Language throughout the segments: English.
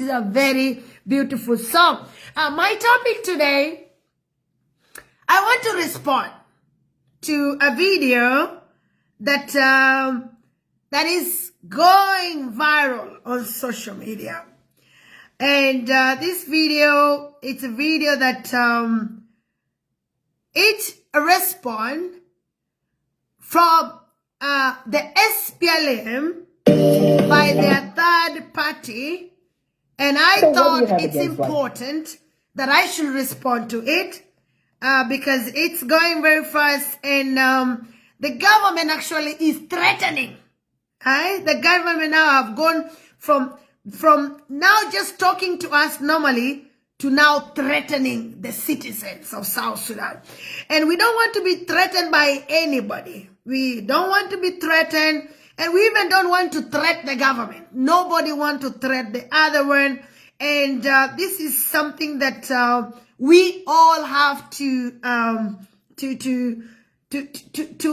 is a very beautiful song. My topic today, I want to respond to a video that that is going viral on social media. And this video, it's a video that it's a response from the SPLM by their third party, and I thought it's important that I should respond to it because it's going very fast, and the government actually is threatening. The government now have gone from now just talking to us normally to now threatening the citizens of South Sudan. And we don't want to be threatened by anybody. We don't want to be threatened, and we even don't want to threat the government. Nobody wants to threat the other one. And this is something that we all have to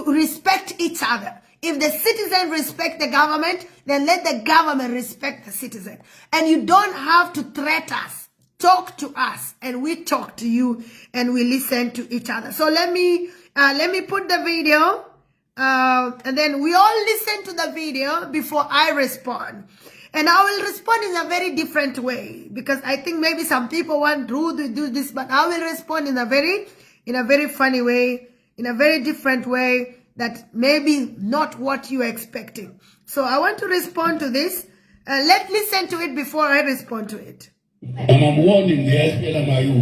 respect each other. If the citizen respect the government, then let the government respect the citizen. And you don't have to threat us. Talk to us, and we talk to you, and we listen to each other. So let me put the video, and then we all listen to the video before I respond. And I will respond in a very different way, because I think maybe some people want to do this, but I will respond in a very funny way, in a very different way that maybe not what you're expecting. So I want to respond to this. Let's listen to it before I respond to it. And I'm warning the SPLMIU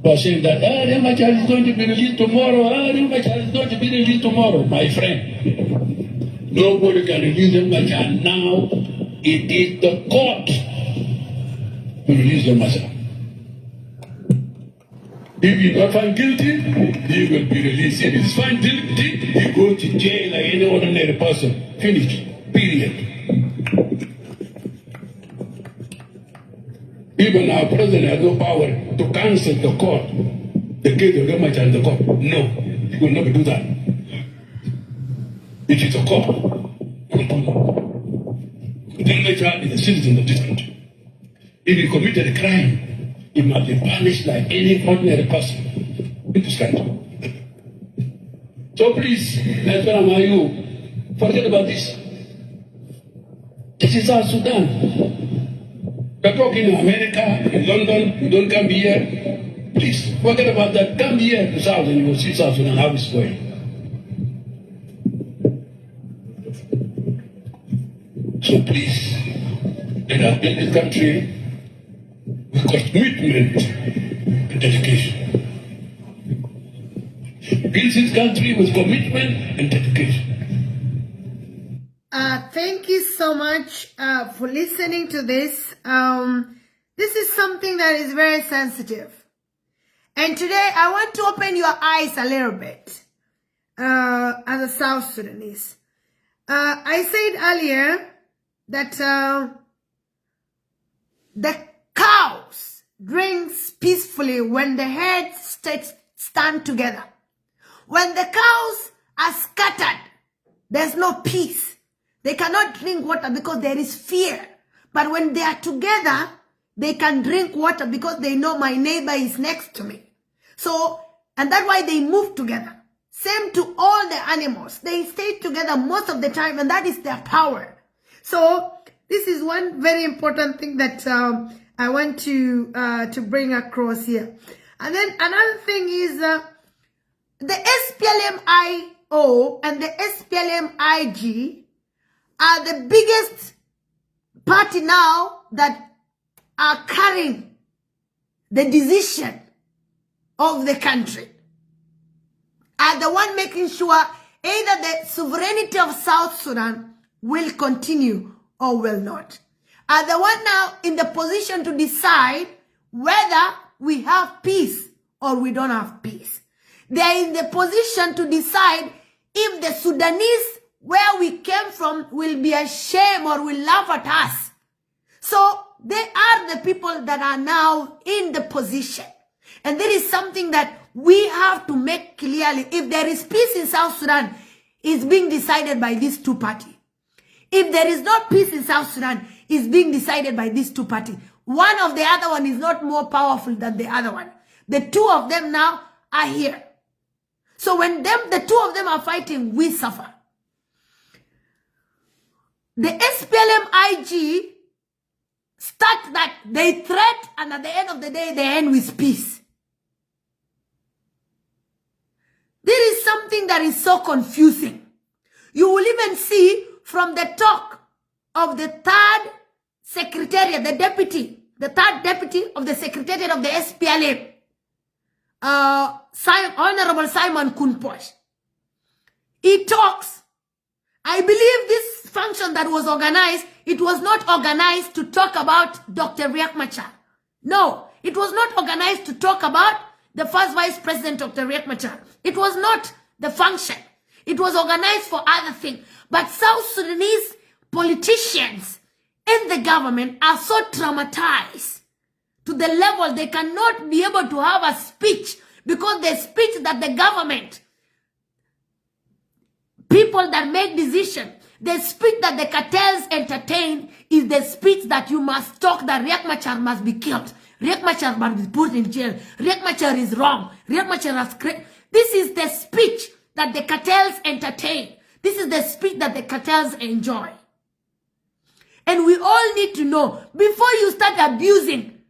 for saying that my child is going to be released tomorrow. My child is going to be released tomorrow. My friend, nobody can release my child now. It is the court to release the matter. If you are found guilty, he will be released. If he's found guilty, he goes to jail like any ordinary person. Finish. Period. Even our president has no power to cancel the court, the case of Gamma and the court. No, he will never do that. It is a court. The child is a citizen of this country. If he committed a crime, he must be punished like any ordinary person in this country. So please, you forget about this. This is South Sudan. You're talking in America, in London, you don't come here. Please, forget about that. Come here to South and you will see South Sudan, how it's going. So please, let us build this country with commitment and dedication. Build this country with commitment and dedication. Thank you so much for listening to this. This is something that is very sensitive. And today I want to open your eyes a little bit as a South Sudanese. I said earlier that the cows drinks peacefully when the herds stand together. When the cows are scattered, there's no peace. They cannot drink water because there is fear. But when they are together, they can drink water because they know my neighbor is next to me. So, and that's why they move together. Same to all the animals. They stay together most of the time, and that is their power. So, this is one very important thing that I want to bring across here. And then another thing is the SPLM-IO and the SPLM-IG are the biggest party now that are carrying the decision of the country. Are the one making sure either the sovereignty of South Sudan will continue or will not. Are the one now in the position to decide whether we have peace or we don't have peace. They are in the position to decide if the Sudanese where we came from will be ashamed or will laugh at us. So they are the people that are now in the position. And there is something that we have to make clearly. If there is peace in South Sudan, it's being decided by these two parties. If there is not peace in South Sudan, is being decided by these two parties. One of the other one is not more powerful than the other one. The two of them now are here. So when the two of them are fighting, we suffer. The SPLM IG start that they threat, and at the end of the day, they end with peace. There is something that is so confusing. You will even see from the talk of the third secretariat, the third deputy of the secretariat of the SPLM, Honorable Simon Kunposh. He talks. I believe this function that was organized, it was not organized to talk about Dr. Riek Machar. No, it was not organized to talk about the first vice president, Dr. Riek Machar. It was not the function. It was organized for other things. But South Sudanese politicians in the government are so traumatized to the level they cannot be able to have a speech, because the speech that the government, people that make decisions, the speech that the cartels entertain is the speech that you must talk that Riek Machar must be killed. Riek Machar must be put in jail. Riek Machar is wrong. Riek Machar has This is the speech that the cartels entertain. This is the speech that the cartels enjoy. And we all need to know, before you start abusing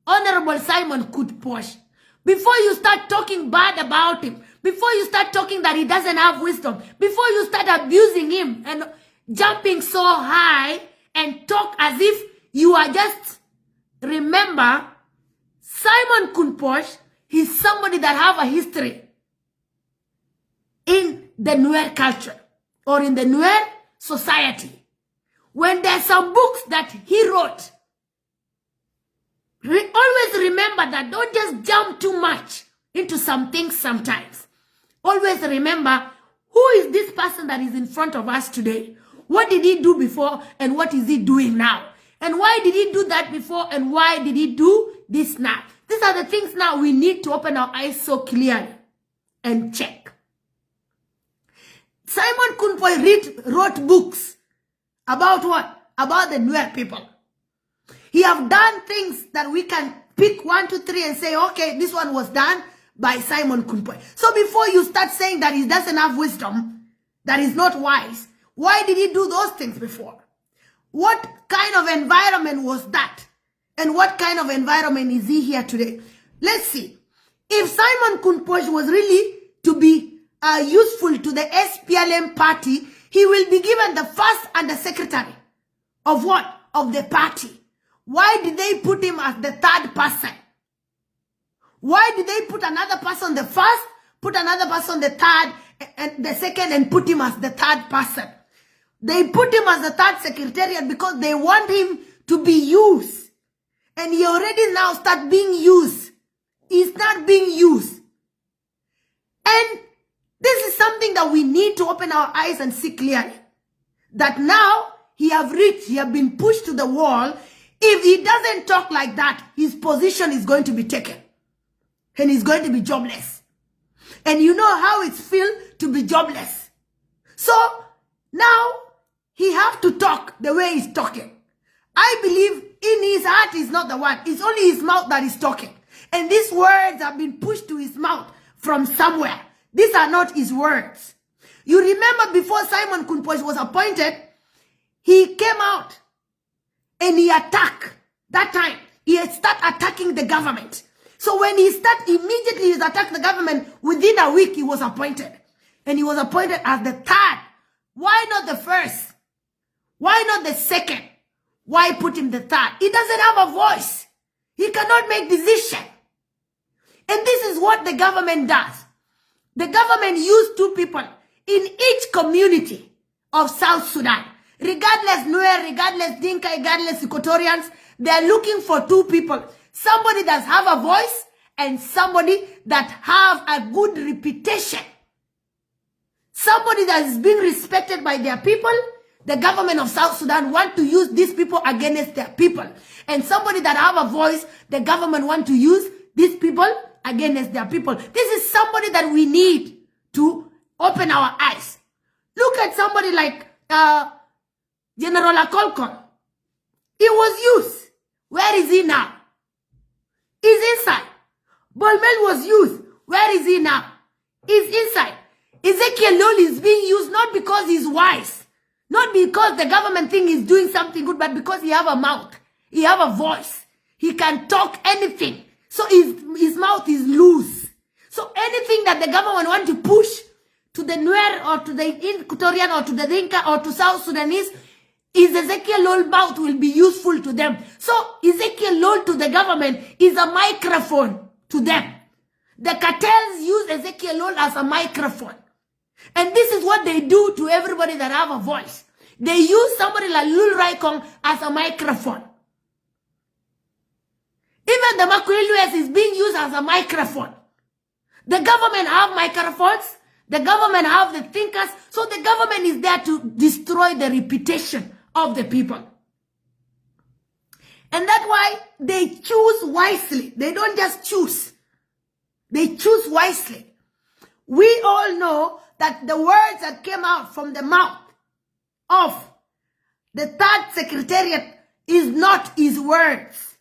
Honorable Simon Kunposh, before you start talking bad about him, before you start talking that he doesn't have wisdom, before you start abusing him and jumping so high and talk as if you are just, remember, Simon Kunposh, he's somebody that have a history in the Nuer culture or in the Nuer society. When there's some books that he wrote, always remember that. Don't just jump too much into some things sometimes. Always remember, who is this person that is in front of us today? What did he do before and what is he doing now? And why did he do that before and why did he do this now? These are the things now we need to open our eyes so clearly and check. Simon Kunpoy wrote books about what? About the Nuer people. He have done things that we can pick 1, 2, 3 and say, okay, this one was done by Simon Kunpoy. So before you start saying that he doesn't have wisdom, that is not wise, why did he do those things before? What kind of environment was that? And what kind of environment is he here today? Let's see. If Simon Kunposh was really to be useful to the SPLM party, he will be given the first and the secretary of what? Of the party. Why did they put him as the third person? Why did they put another person the first, put another person the third, and the second, and put him as the third person? They put him as the third secretariat because they want him to be used. And he already now start being used. He's not being used. And this is something that we need to open our eyes and see clearly. That now he have been pushed to the wall. If he doesn't talk like that, his position is going to be taken. And he's going to be jobless. And you know how it feels to be jobless. So now he have to talk the way he's talking. I believe in his heart is not the one. It's only his mouth that is talking. And these words have been pushed to his mouth from somewhere. These are not his words. You remember before Simon Kunposh was appointed, he came out and he attacked. That time, he started attacking the government. So when he immediately attacked the government, within a week he was appointed. And he was appointed as the third. Why not the first? Why not the second? Why put him the third? He doesn't have a voice. He cannot make decision. And this is what the government does. The government used two people in each community of South Sudan. Regardless Nuer, regardless Dinka, regardless Equatorians, they are looking for two people. Somebody that have a voice and somebody that have a good reputation. Somebody that is being respected by their people. The government of South Sudan want to use these people against their people. And somebody that have a voice, the government want to use these people against their people. This is somebody that we need to open our eyes. Look at somebody like General Akolkol. He was used. Where is he now? He's inside. Bolmel was used. Where is he now? He's inside. Ezekiel Lol is being used not because he's wise, not because the government think he's doing something good, but because he have a mouth, he have a voice, he can talk anything. So his mouth is loose. So anything that the government want to push to the Nuer or to the Equatorian or to the Dinka or to South Sudanese, is Ezekiel Lol mouth will be useful to them. So Ezekiel Lol to the government is a microphone to them. The cartels use Ezekiel Lol as a microphone. And this is what they do to everybody that have a voice. They use somebody like Lul Raikong as a microphone. Even the Makuilues is being used as a microphone. The government have microphones. The government have the thinkers. So the government is there to destroy the reputation of the people. And that's why they choose wisely. They don't just choose. They choose wisely. We all know that the words that came out from the mouth of the third secretariat is not his words.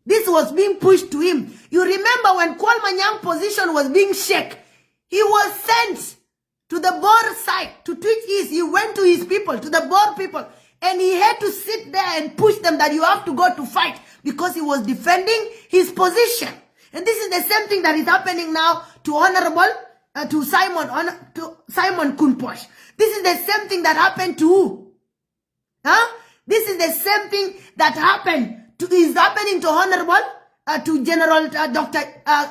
This was being pushed to him. You remember when Kwal Manyang's position was being shaken, he was sent to the Boer side, to Twitch East. He went to his people, to the Boer people, and he had to sit there and push them that you have to go to fight because he was defending his position. And this is the same thing that is happening now to Honorable to Simon Kunposh. This is the same thing that happened to who? Huh? This is the same thing that is happening to Honorable to General Dr.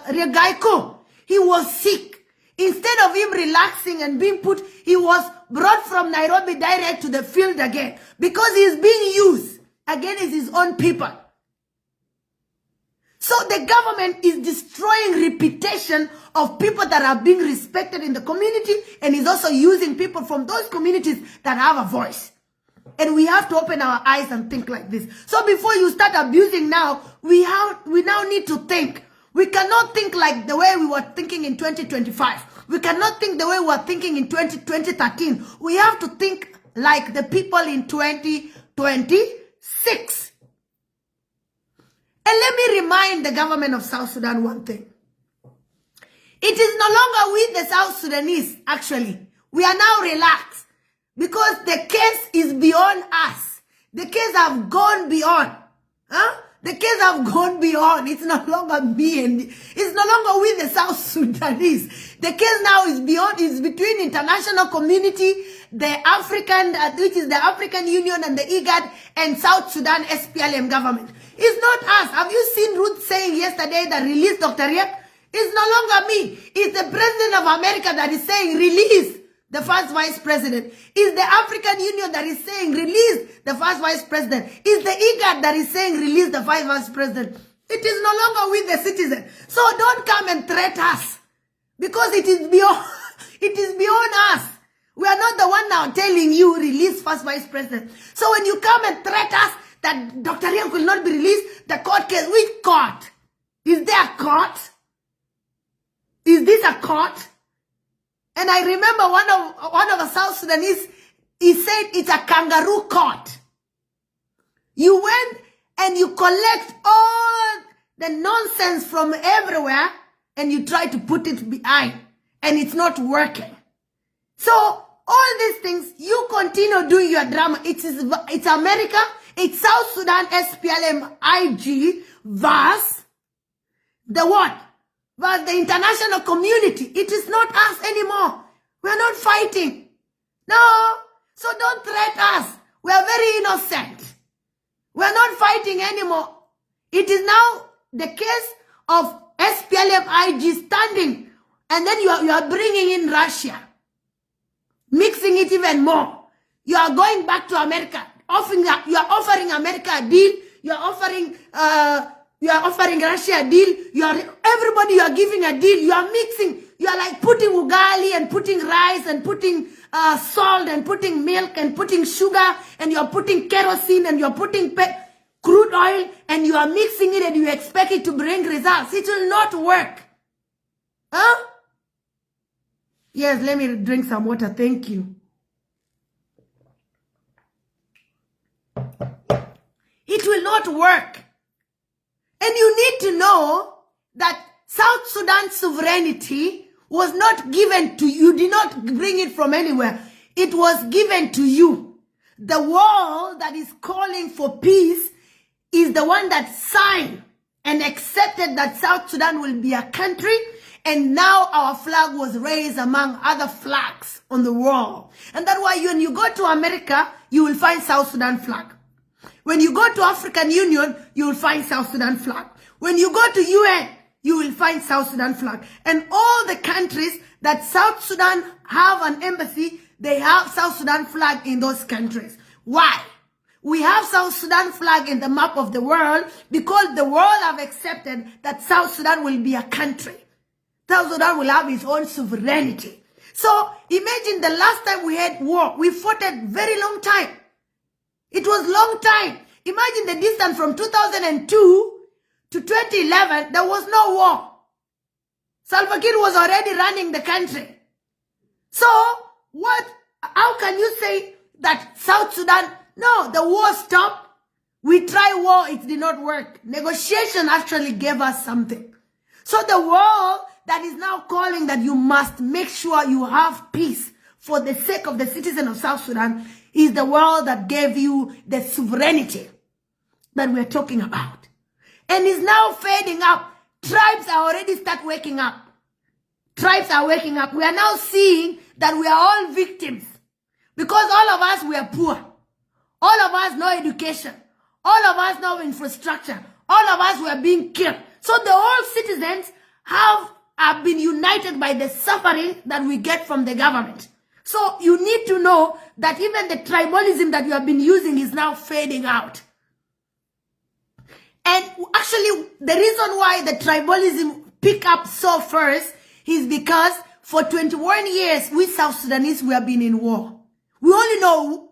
Regaiko. He was sick. Instead of him relaxing and being put, he was brought from Nairobi direct to the field again because he is being used against his own people. So the government is destroying reputation of people that are being respected in the community, and is also using people from those communities that have a voice. And we have to open our eyes and think like this. So before you start abusing now, we now need to think. We cannot think like the way we were thinking in 2025. We cannot think the way we were thinking in 2013. We have to think like the people in 2026. And let me remind the government of South Sudan one thing. It is no longer with the South Sudanese, actually. We are now relaxed because the case is beyond us. The case have gone beyond. Huh? The case have gone beyond. It's no longer me and it's no longer with the South Sudanese. The case now is beyond. It's between international community, the African, which is the African Union and the IGAD, and South Sudan SPLM government. It's not us. Have you seen Ruth saying yesterday that release Dr. Riek? It's no longer me. It's the President of America that is saying release the first vice president. It's the African Union that is saying release the first vice president. It's the IGAD that is saying release the first vice president. It is no longer with the citizen. So don't come and threat us because it is beyond, it is beyond us. We are not the one now telling you release first vice president. So when you come and threat us that Dr. Riek will not be released, the court case, which court? Is there a court? Is this a court? And I remember one of the South Sudanese, he said it's a kangaroo court. You went and you collect all the nonsense from everywhere and you try to put it behind and it's not working. So all these things, you continue doing your drama. It's America, it's South Sudan SPLM IG versus the what? But the international community. It is not us anymore. We are not fighting. No. So don't threat us. We are very innocent. We are not fighting anymore. It is now the case of SPLM IG standing. And then you are bringing in Russia. Mixing it even more. You are going back to America. You are offering America a deal. You are offering Russia a deal. Everybody you are giving a deal. You are mixing. You are like putting ugali and putting rice and putting salt and putting milk and putting sugar and you are putting kerosene and you are putting crude oil and you are mixing it and you expect it to bring results. It will not work. Huh? Yes, let me drink some water. Thank you. It will not work. And you need to know that South Sudan's sovereignty was not given to you. You did not bring it from anywhere. It was given to you. The world that is calling for peace is the one that signed and accepted that South Sudan will be a country, and now our flag was raised among other flags on the wall. And that's why when you go to America, you will find South Sudan flag. When you go to African Union, you will find South Sudan flag. When you go to UN, you will find South Sudan flag. And all the countries that South Sudan have an embassy, they have South Sudan flag in those countries. Why? We have South Sudan flag in the map of the world because the world have accepted that South Sudan will be a country. South Sudan will have its own sovereignty. So imagine the last time we had war, we fought a very long time. It was long time. Imagine the distance from 2002 to 2011, there was no war. Salva Kiir was already running the country. So how can you say that South Sudan, no, the war stopped. We tried war, it did not work. Negotiation actually gave us something. So the world that is now calling that you must make sure you have peace for the sake of the citizens of South Sudan is the world that gave you the sovereignty that we're talking about. And is now fading up. Tribes are already start waking up. Tribes are waking up. We are now seeing that we are all victims. Because all of us, we are poor. All of us no education. All of us no infrastructure. All of us were being killed. So the whole citizens have been united by the suffering that we get from the government. So you need to know that even the tribalism that you have been using is now fading out. And actually, the reason why the tribalism pick up so first is because for 21 years, we South Sudanese, we have been in war. We only know,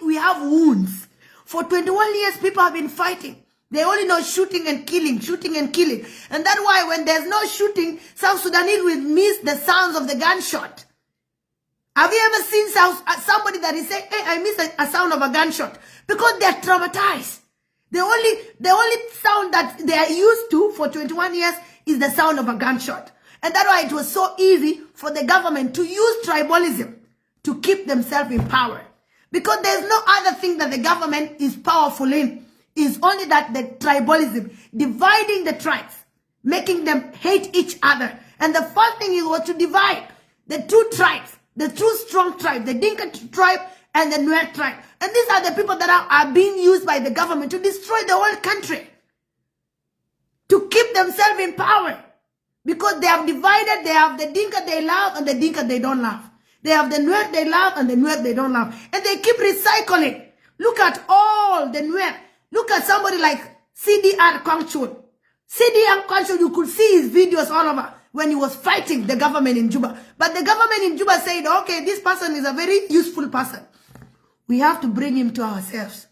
we have wounds. For 21 years, people have been fighting. They only know shooting and killing, shooting and killing. And that's why when there's no shooting, South Sudanese will miss the sounds of the gunshot. Have you ever seen somebody that is saying, hey, I miss a sound of a gunshot? Because they're traumatized. The only sound that they are used to for 21 years is the sound of a gunshot. And that's why it was so easy for the government to use tribalism to keep themselves in power. Because there's no other thing that the government is powerful in. Is only that the tribalism, dividing the tribes, making them hate each other. And the first thing is was to divide the two tribes, the two strong tribes, the Dinka tribe and the NAATH tribe. And these are the people that are being used by the government to destroy the whole country, to keep themselves in power. Because they have divided, they have the Dinka they love and the Dinka they don't love. They have the NAATH they love and the NAATH they don't love. And they keep recycling. Look at all the NAATH. Look at somebody like CDR Kwangchul. CDR Kwangchul, you could see his videos all over when he was fighting the government in Juba. But the government in Juba said, okay, this person is a very useful person. We have to bring him to ourselves.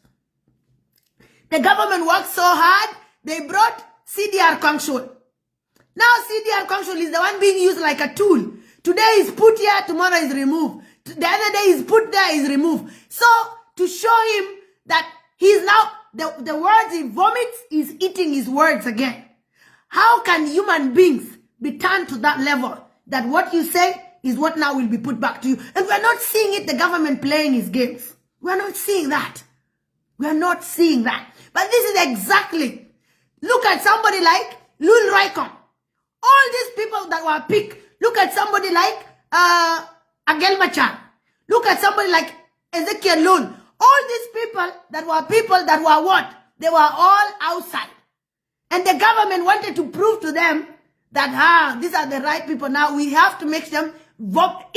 The government worked so hard, they brought CDR Kwangchul. Now CDR Kwangchul is the one being used like a tool. Today is put here, tomorrow is removed. The other day is put there, is removed. So to show him that he's now, the words he vomits is eating his words again. How can human beings be turned to that level that what you say is what now will be put back to you? And we're not seeing it, the government playing his games. We're not seeing that. We're not seeing that. But this is exactly, look at somebody like Lul Raikon. All these people that were picked, look at somebody like Agel Machar. Look at somebody like Ezekiel Lul. All these people that were what? They were all outside. And the government wanted to prove to them that, these are the right people. Now we have to make them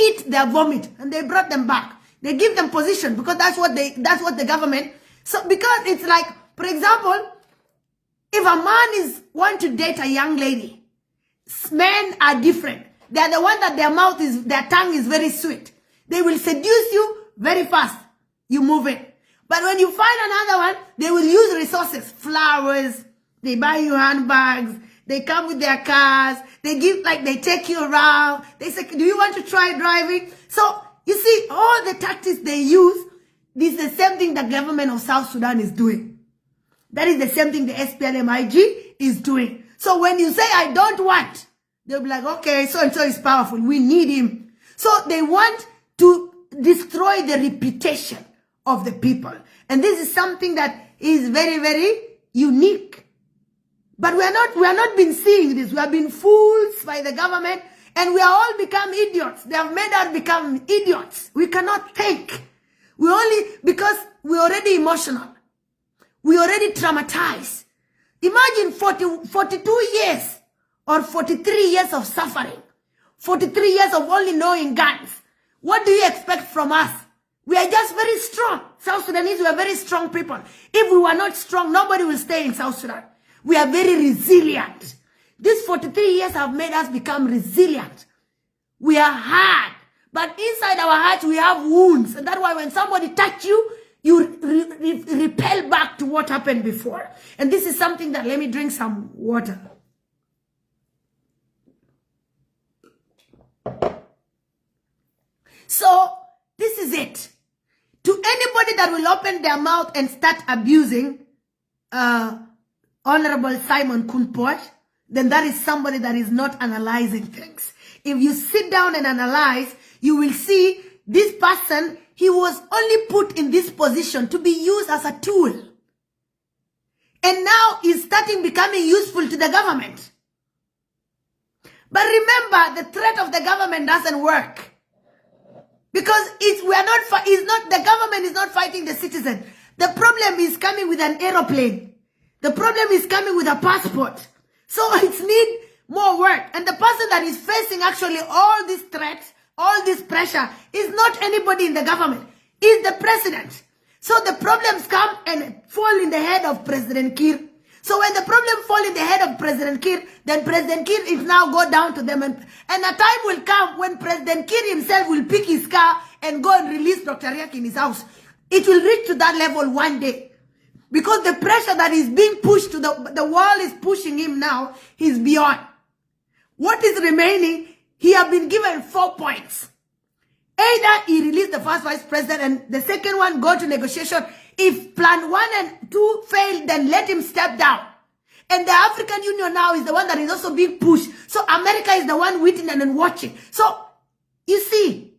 eat their vomit. And they brought them back. They give them position because that's what the government. So because it's like, for example, if a man want to date a young lady, men are different. They are the one that their tongue is very sweet. They will seduce you very fast. You move it. But when you find another one, they will use resources, flowers, they buy you handbags, they come with their cars, they take you around, they say, do you want to try driving? So, you see, all the tactics they use, this is the same thing the government of South Sudan is doing. That is the same thing the SPLM-IG is doing. So when you say, I don't want, they'll be like, okay, so-and-so is powerful. We need him. So they want to destroy the reputation of the people. And this is something that is very, very unique. But we are not been seeing this. We have been fools by the government, and we are all become idiots. They have made us become idiots. We cannot think. Because we're already emotional. We already traumatized. Imagine 42 years or 43 years of suffering. 43 years of only knowing guns. What do you expect from us? We are just very strong. South Sudanese, we are very strong people. If we were not strong, nobody will stay in South Sudan. We are very resilient. These 43 years have made us become resilient. We are hard. But inside our hearts, we have wounds. And that's why when somebody touch you, you repel back to what happened before. And this is something that, let me drink some water. So, this is it. To anybody that will open their mouth and start abusing Honorable Simon Kunpoch, then that is somebody that is not analyzing things. If you sit down and analyze, you will see this person, he was only put in this position to be used as a tool. And now he's starting becoming useful to the government. But remember, the threat of the government doesn't work. Because the government is not fighting the citizen. The problem is coming with an aeroplane. The problem is coming with a passport. So it needs more work. And the person that is facing actually all these threats, all this pressure, is not anybody in the government. It's the president. So the problems come and fall in the head of President Kiir. So when the problem falls in the head of President Kiir, then President Kiir is now go down to them. And a time will come when President Kiir himself will pick his car and go and release Dr. Riek in his house. It will reach to that level one day. Because the pressure that is being pushed to the world is pushing him now, he's beyond. What is remaining, he has been given 4 points. Either he released the first vice president and the second one go to negotiation. If plan 1 and 2 fail, then let him step down. And the African Union now is the one that is also being pushed. So America is the one waiting and watching. So, you see,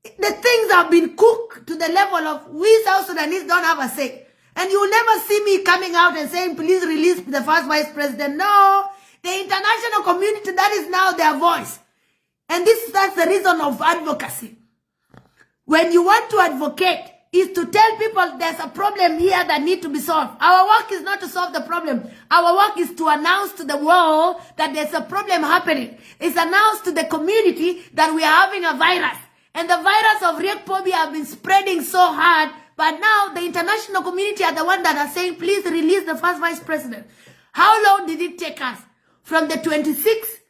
the things have been cooked to the level of we South Sudanese don't have a say. And you will never see me coming out and saying, please release the first vice president. No, the international community, that is now their voice. And that's the reason of advocacy. When you want to advocate, is to tell people there's a problem here that needs to be solved. Our work is not to solve the problem. Our work is to announce to the world that there's a problem happening. It's announced to the community that we are having a virus. And the virus of Riek have been spreading so hard. But now the international community are the one that are saying, please release the first vice president. How long did it take us? From the 26th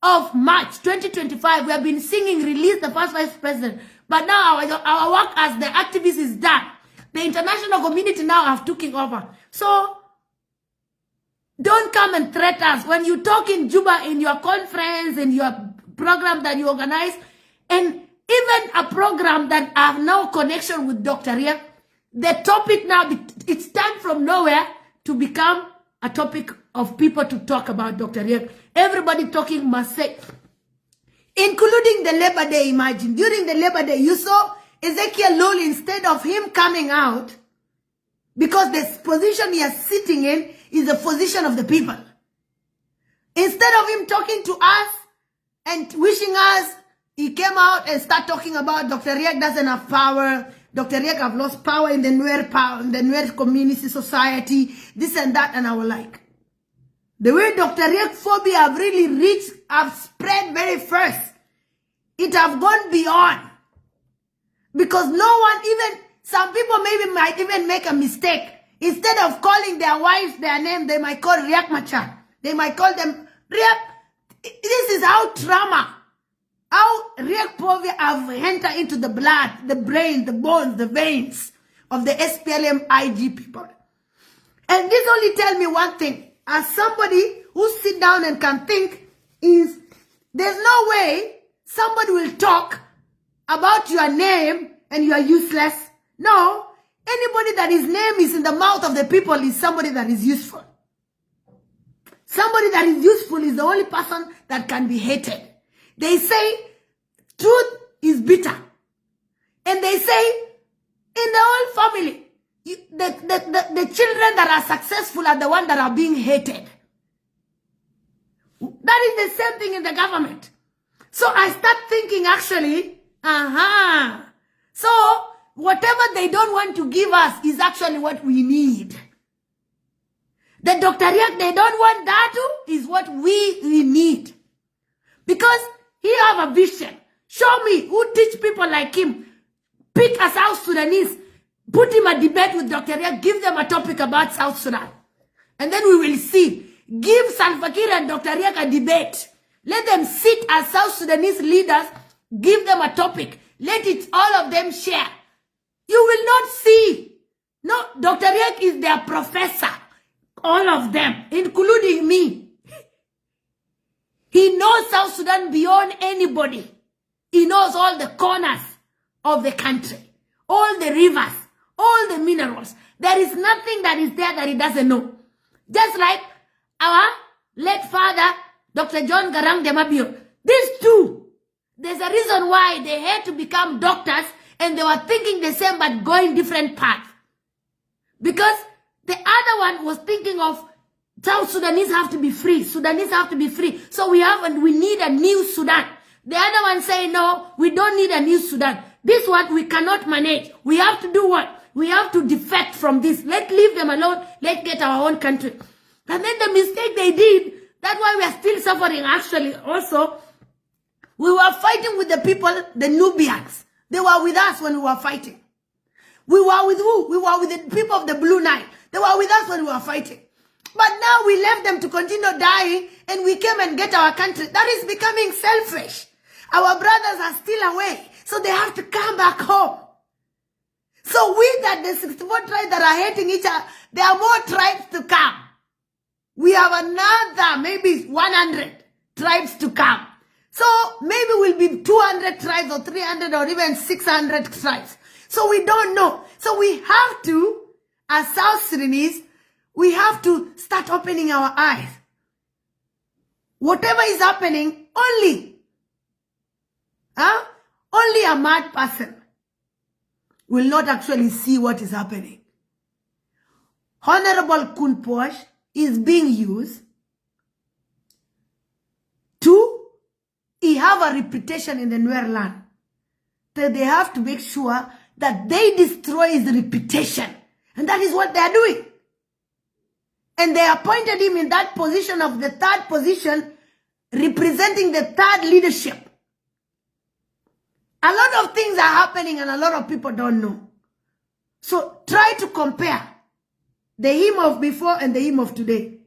of March 2025, we have been singing release the first vice president. But now our work as the activists is done. The international community now have taken over. So, don't come and threaten us. When you talk in Juba, in your conference, in your program that you organize, and even a program that have no connection with Dr. Riek, the topic now, it's time from nowhere to become a topic of people to talk about Dr. Riek. Everybody talking must say, including the Labor Day, imagine. During the Labor Day, you saw Ezekiel Lul, instead of him coming out, because the position he is sitting in is the position of the people. Instead of him talking to us and wishing us, he came out and started talking about Dr. Riek doesn't have power. Dr. Riek have lost power in the Nuer community society, this and that, and I was like, the way Dr. Riek phobia have really reached, have spread very fast. It have gone beyond. Because no one, even some people maybe might even make a mistake. Instead of calling their wives their name, they might call Riek Machar. They might call them Riek. This is how trauma, how Riek phobia have entered into the blood, the brain, the bones, the veins of the SPLM-IG people. And this only tell me one thing. As somebody who sit down and can think, is there's no way somebody will talk about your name and you are useless. No, Anybody that his name is in the mouth of the people is somebody that is useful. Somebody that is useful is the only person that can be hated. They say truth is bitter. And they say in the whole family, the children that are successful are the ones that are being hated. That is the same thing in the government. So I start thinking actually, so whatever they don't want to give us is actually what we need. The Dr. Riek, they don't want that too, is what we need. Because he have a vision. Show me who teach people like him. Pick a South Sudanese, put him a debate with Dr. Riek, give them a topic about South Sudan. And then we will see. Give Salva Kiir and Dr. Riek a debate. Let them sit as South Sudanese leaders, give them a topic. Let it all of them share. You will not see. No, Dr. Riek is their professor. All of them, including me. He knows South Sudan beyond anybody. He knows all the corners of the country. All the rivers. All the minerals. There is nothing that is there that he doesn't know. Just like our late father, Dr. John Garang de Mabio. These two, there's a reason why they had to become doctors and they were thinking the same but going different paths. Because the other one was thinking of South Sudanese have to be free. Sudanese have to be free. So we need a new Sudan. The other one say, no, we don't need a new Sudan. This one we cannot manage. We have to do what? We have to defect from this. Let's leave them alone. Let's get our own country. And then the mistake they did, that's why we are still suffering actually also. We were fighting with the people, the Nubians. They were with us when we were fighting. We were with who? We were with the people of the Blue Nile. They were with us when we were fighting. But now we left them to continue dying and we came and get our country. That is becoming selfish. Our brothers are still away. So they have to come back home. So we that the 64 tribes that are hating each other, there are more tribes to come. We have another maybe 100 tribes to come. So maybe we'll be 200 tribes or 300 or even 600 tribes. So we don't know. So we have to, as South Sudanese, we have to start opening our eyes. Whatever is happening, only a mad person will not actually see what is happening. Honorable Kunposh is being used to, he have a reputation in the Nuer land. That they have to make sure that they destroy his reputation. And that is what they are doing. And they appointed him in that position of the third position, representing the third leadership. A lot of things are happening and a lot of people don't know. So try to compare the hymn of before and the hymn of today.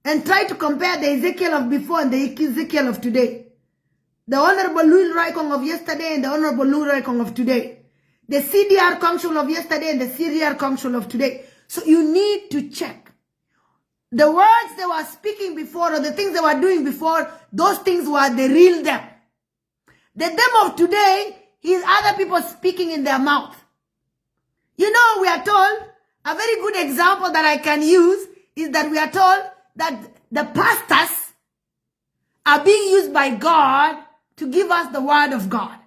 And try to compare the Ezekiel of before and the Ezekiel of today. The Honorable Louis Raikong of yesterday and the Honorable Louis Raikong of today. The CDR Council of yesterday and the CDR Council of today. So you need to check. The words they were speaking before or the things they were doing before, those things were the real them. The them of today is other people speaking in their mouth. You know, we are told, a very good example that I can use is that we are told that the pastors are being used by God to give us the word of God.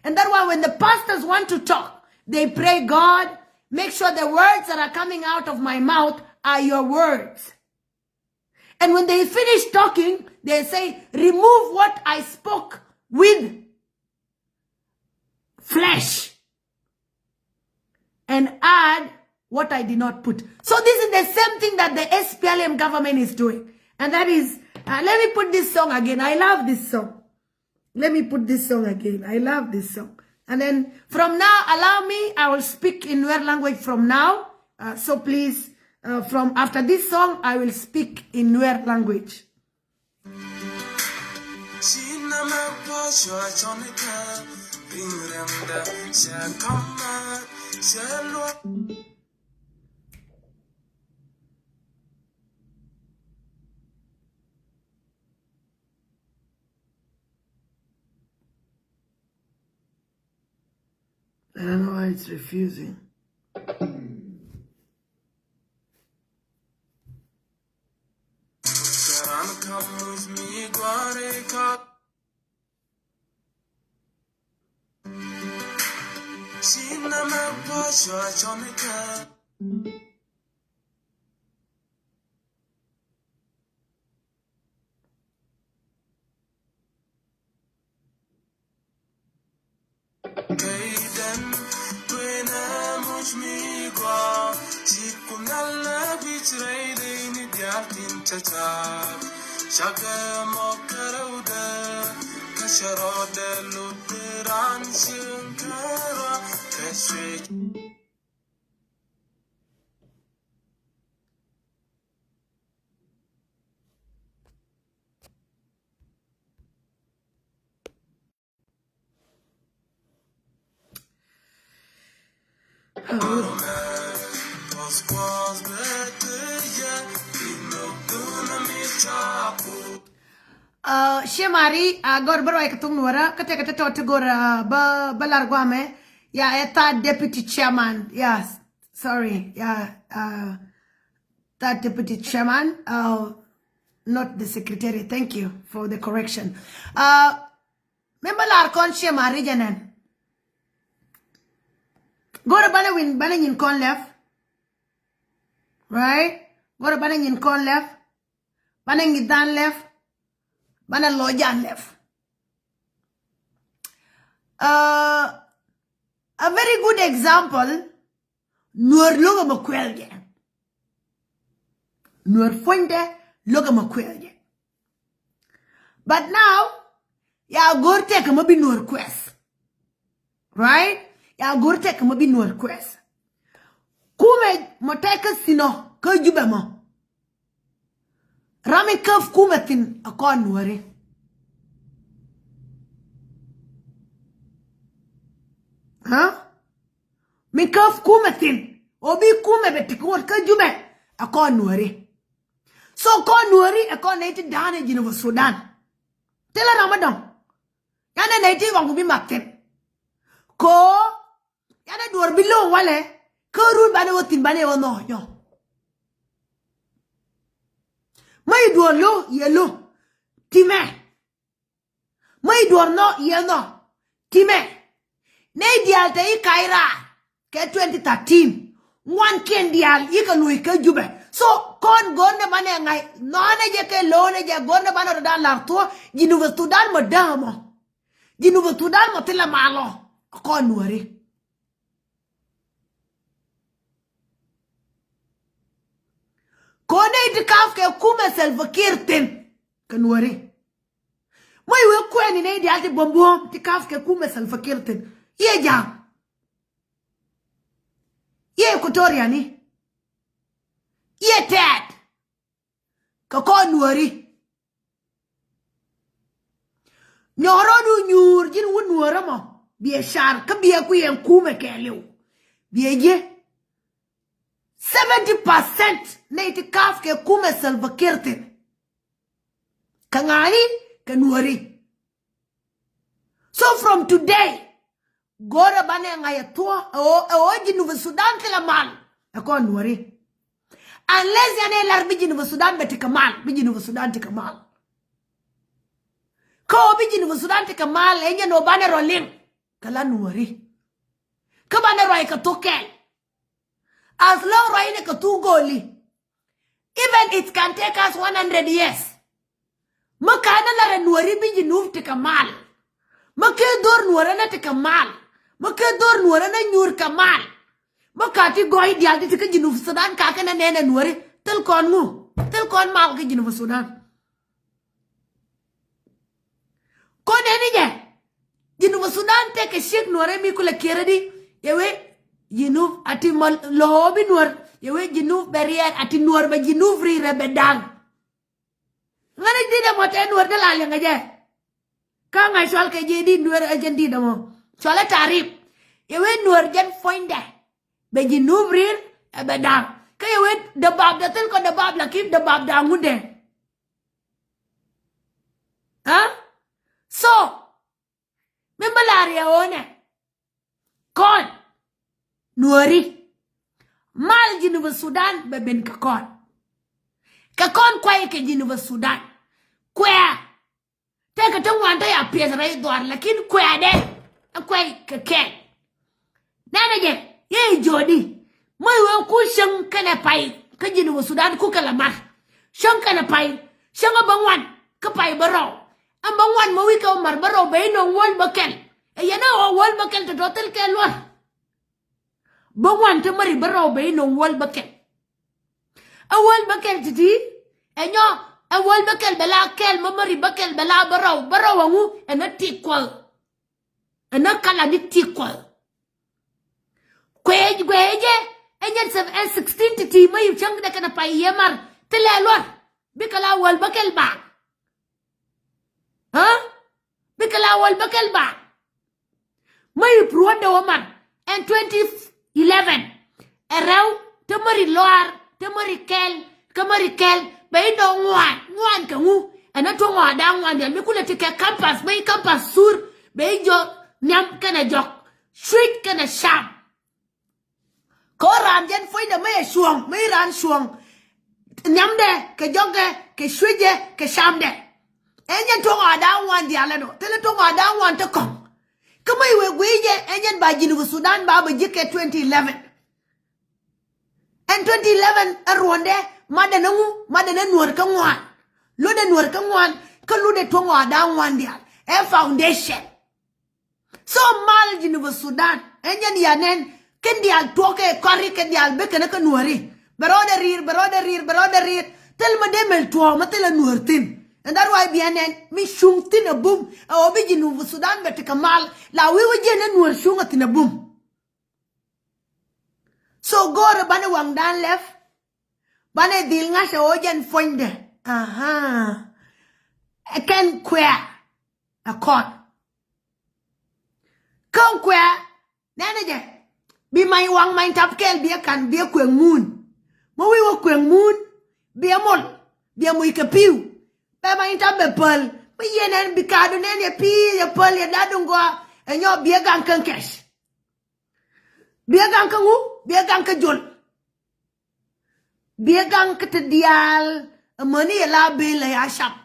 And that's why when the pastors want to talk, they pray, God, make sure the words that are coming out of my mouth are your words. And when they finish talking, they say, remove what I spoke with flesh and add what I did not put. So this is the same thing that the SPLM government is doing. And that is, let me put this song again. I love this song. Let me put this song again. I love this song. And then from now, allow me, I will speak in Nuer language from now. So please, from after this song, I will speak in Nuer language. I don't know why it's refusing. Shemari, gor barwa ikatung nuara, kate to gor balarguame, yeah, third deputy chairman, yes, sorry, yeah, third deputy chairman, not the secretary, thank you for the correction. Member Larkon Shemari Janan, gor banning in con left, right? Gor banning in con left, banning in dan left, bana lojan left. A very good example, Nur logo makwelge. Nur fonde logo makwelge. But now, ya gorte kama bi nur quest. Right? Ya gorte kama bi nur quest. Kume moteka sino, ka jube mo. Rami kaf kumatin akon nuari. Huh? Mi kaf kumatin. Obi kume betikor ka jube akon nuari. So kon nuari akon naiti dane Geneva Sudan. Tela Ramadan. Yana naiti wangu bi maten. Ko yana duar bilo wale. Ko rul bane wotin bane wono yo. May duor lo yelo time. May duor no yeno time. Nay dial te kaira ke 2013. One ken dial yika lui ke jube. So kon gonde mane ngai none je ke lone je gonde bana roda larto Geneva Sudan madamo. Geneva Sudan matila malo kon nuari. Kone itikaf ke kume selfakirtin kanwari. Moy we kweni ne dialti bombo tikaf ke kume selfakirtin. Ye jam. Ye Equatoria ni. Ye ted. Ka konwari. Nyoro du nyur jin wunwara mo. Biye shar ka biye kuyen kume ke liu. Biye je 70% na itikaf ke kume selfakirtin. Kangani kanwari. So from today, Gora bane ngaya tua o Geneva Sudan kila mal. Ako nwari. Unless yane lar bi Geneva Sudan betika mal. Bi Geneva Sudan tika mal. Ko bi Geneva Sudan tika mal enye no bane rolling. Kala nwari. Ka bane roi ka tokel. As long roi ne ka tu goli. Even it can take us 100 years. Makana lara nwari bi Geneva tika mal. Make dor nwara na tika mal. Make dor nwara na nyur kamal. Makati goy dial di tika Geneva Sudan kaka na nene nwari. Tel kon ngu. Tel kon mal ke Geneva Sudan. Kon eni je. Geneva Sudan teke shik nwara mi kula kira di. Yewe Geneva ati lohobi nwar. Yewe Geneva barrier ati nwar ba Geneva ri rebedang. Ngani dida mote nwar dalali ngaje. Kanga soal ke jadi nwar ajendi damo. Soalnya tarif. Yewe nuar jan foinde. Beji nubrir bedang. Kaya yewe debab datel ko debab lakip debab dangude. Huh? So, membalari one. Kon. Nuari. Mal Geneva Sudan beben kakon. Kakon kwaye ke Geneva Sudan. Kwea. Take a tongue one day a piece right door, like in queer day. A quay cake. Then again, yea, Jody. My will cushion can a pie. Kajin was Sudan cook a lamar. Shunk and a pie. Shung about one. Kapai barrow. And bang one mawiko marbaro bay no wall buckle. And you know a wall buckle to total kelwa. Bang one to marry barrow bay no wall buckle. A wall buckle to tea. And yo, a wall buckle bela kel memory buckle bela barrow and a tiqual. And a caladi tiqual. Quay, and yet 16 to tea, my chunk that can a pie yamar. Tell a lot. Bicala wall buckle back. Huh? Bicala wall buckle back. My pruanda woman. And 2011. Around Tamari Loar, Tamari Kel, bay no one can woo. And I told her down one day, Mikula take a campus, bay campus sur, bay jok, nyam can a jok, street can a sham. Koran jen find a may swung, may ran swung. Nyam de, ke joge, ke swije, ke sham de. And you told her down one the alano, tell it to her down one to come. Come away, we and by Jinu Sudan Baba Jike 2011. And 2011, a Rwanda, Madanu working one. Luden working one, Kalude Tonga down one deal. A foundation. So mal Jinu Sudan, and Yanen, Kendial Toke, Kari Kendial Bekanaka Baroda, tell Madame Tuama, tell a Nurtin. And that's why BNN, me shung tin a boom, a obijin of Sudan, but Kamal, la we were jen and were shung at in a boom. So go to Banawang Dan left. Bane Dilnasha Ojan Fonde. Aha. I can queer a court. Come queer, Nanaja. Be my wang mind top kel be a can be a quang moon. Mo we were quang moon, be a mol, be a muika pew. Pema inta pearl, but yen and bicado and a pea, a pearl, and dadungo, and your beer gun can cash. Beer gun can woo, beer gun can jol. Beer gun cut a dial, a money a la bill a shop.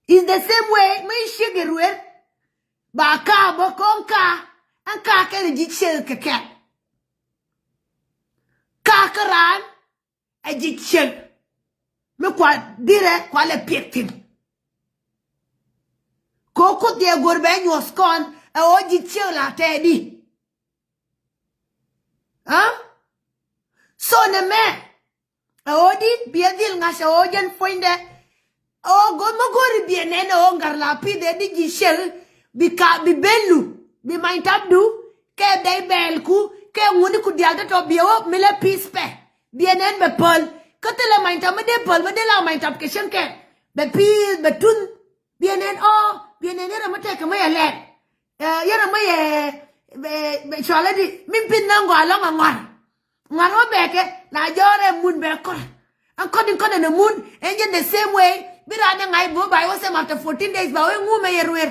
Is the same way, my sugar with Baka, Bokonka, and Kaka and a jitchel cat. Kakaran, a jitchel. Me kwa dire kwa le piektin. Koko dia gorben was con a oji chila teddy. Huh? So ne me a odi biadil ngasha ojan foinde. Oh go mo gori bienene ongar la pi de di shell bika bi belu bi mind tabdu ke dai belku ke nguni ku dialta to biyo mele pispe bienen be pol. Katela mind up de pol de la mind up keshen ke be pil be tun bienen era mate ke maya le yera maya be chaladi mimpin nango along ngwar obeke na jore mun be kor according to the moon and the same way birane ngai bo by was after 14 days ba we ngume yerwer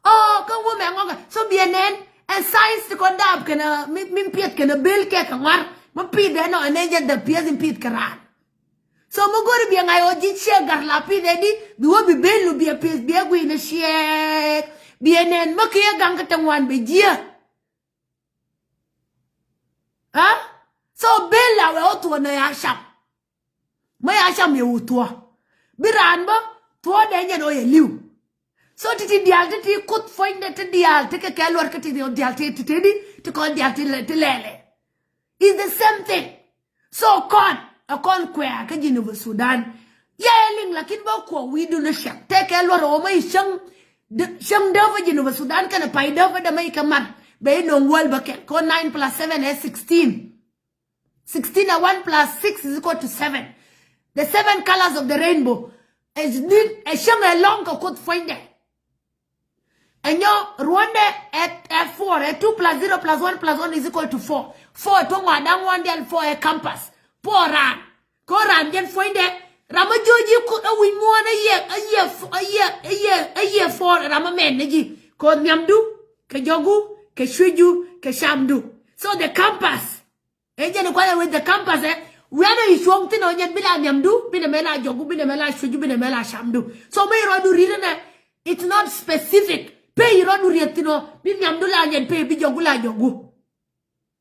ka ngume ngoga so bienen and science to condab kana mimpiet kana bel ke ngwar mo pide no and the pies in pit karan. So mogori bi ngai oji che gar la pi dedi duo bi belu bi pes bi agui na shek bi enen makiya gang katangwan be jia. Huh? So bella we otu na ya sham. Ma ya sham ye utua. Biran ba to de nyen o ye liu. So titi dial titi kut find that dial take a kelwar kati dial titi to call dial lele. Is the same thing. So a con queer kajin of Sudan. Yelling like it boko we do the shak. Take a lot of my shung dover of Sudan can a pie dover the make a man. Bay no wall bucket. Con 9 plus 7 is 16. 16 and 1 plus 6 is equal to 7. The 7 colors of the rainbow is need a shung a long could find it. And your Rwanda at 4, at 2 plus 0 plus 1 plus 1 is equal to 4. 4 tonga down 1 then 4 a campus. Poor ran. Koran then find it. Ramajoji could a win more a year for Ramaman Negi. Called Nyamdu, Kejogu, Keshuju, Keshamdu. So the campus. And then with the campus, Whether is wrong thing or yet bila nyamdu, bina mela jogu, bina mela shuju, bina mela shamdu. So may rodu rirene, it's not specific. Pay rodu rietino, bin nyamdu la yet pay bi jogu la jogu.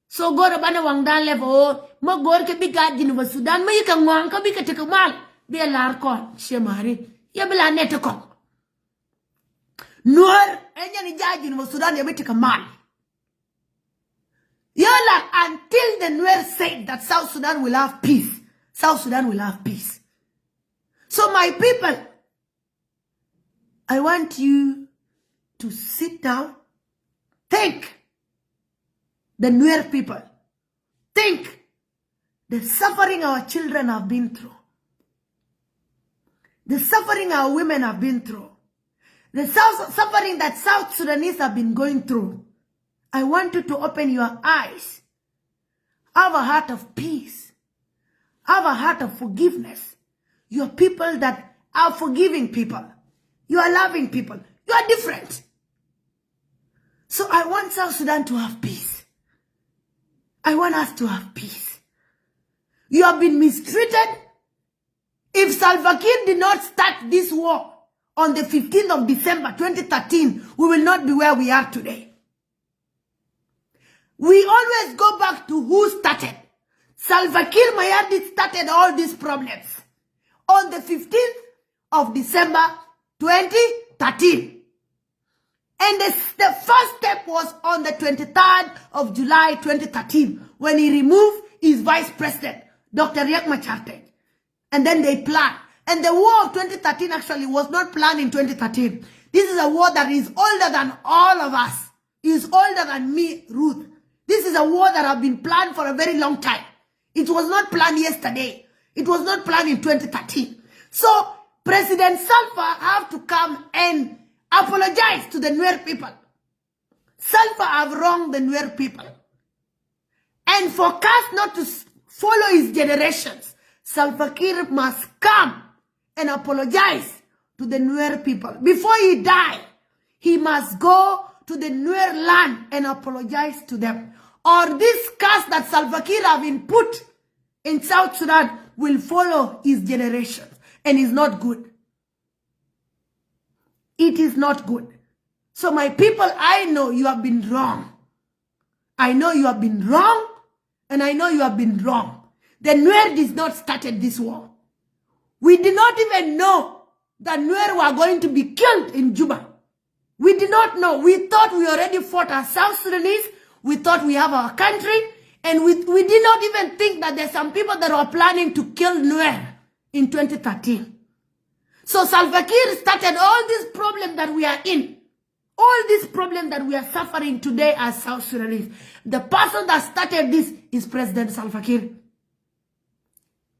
So go to bana wangdan level, mo go ke bi gajin wa Sudan, may ka ngwang ka bi ka tekamal, be a larkon, shemari, yabila netekon. Nuer, enya ni jajin wa Sudan yabi tekamal. Yola, until the Nuer said that South Sudan will have peace, South Sudan will have peace. So my people, I want you to sit down, think, the Nuer people, think the suffering our children have been through, the suffering our women have been through, the suffering that South Sudanese have been going through. I want you to open your eyes. Have a heart of peace. Have a heart of forgiveness. You are people that are forgiving people. You are loving people. You are different. So I want South Sudan to have peace. I want us to have peace. You have been mistreated. If Salva Kiir did not start this war on the 15th of December 2013, we will not be where we are today. We always go back to who started. Salva Kiir Mayardit started all these problems on the 15th of December 2013. And the first step was on the 23rd of July 2013 when he removed his vice president, Dr. Riek Machar. And then they planned. And the war of 2013 actually was not planned in 2013. This is a war that is older than all of us. Is older than me, Ruth. This is a war that has been planned for a very long time. It was not planned yesterday. It was not planned in 2013. So President Salva have to come and apologize to the Nuer people. Salva have wronged the Nuer people. And for Cass not to follow his generations, Salva Kiir must come and apologize to the Nuer people. Before he die, he must go to the Nuer land and apologize to them. Or this curse that Salva Kiir have been put in South Sudan will follow his generations. And it's not good. It is not good. So my people, I know you have been wrong. I know you have been wrong. And I know you have been wrong. The Nuer did not start this war. We did not even know that Nuer were going to be killed in Juba. We did not know. We thought we already fought as South Sudanese. We thought we have our country. And we did not even think that there's some people that were planning to kill Nuer in 2013. So Salva Kiir started all this problem that we are in. All this problem that we are suffering today as South Sudanese. The person that started this is President Salva Kiir.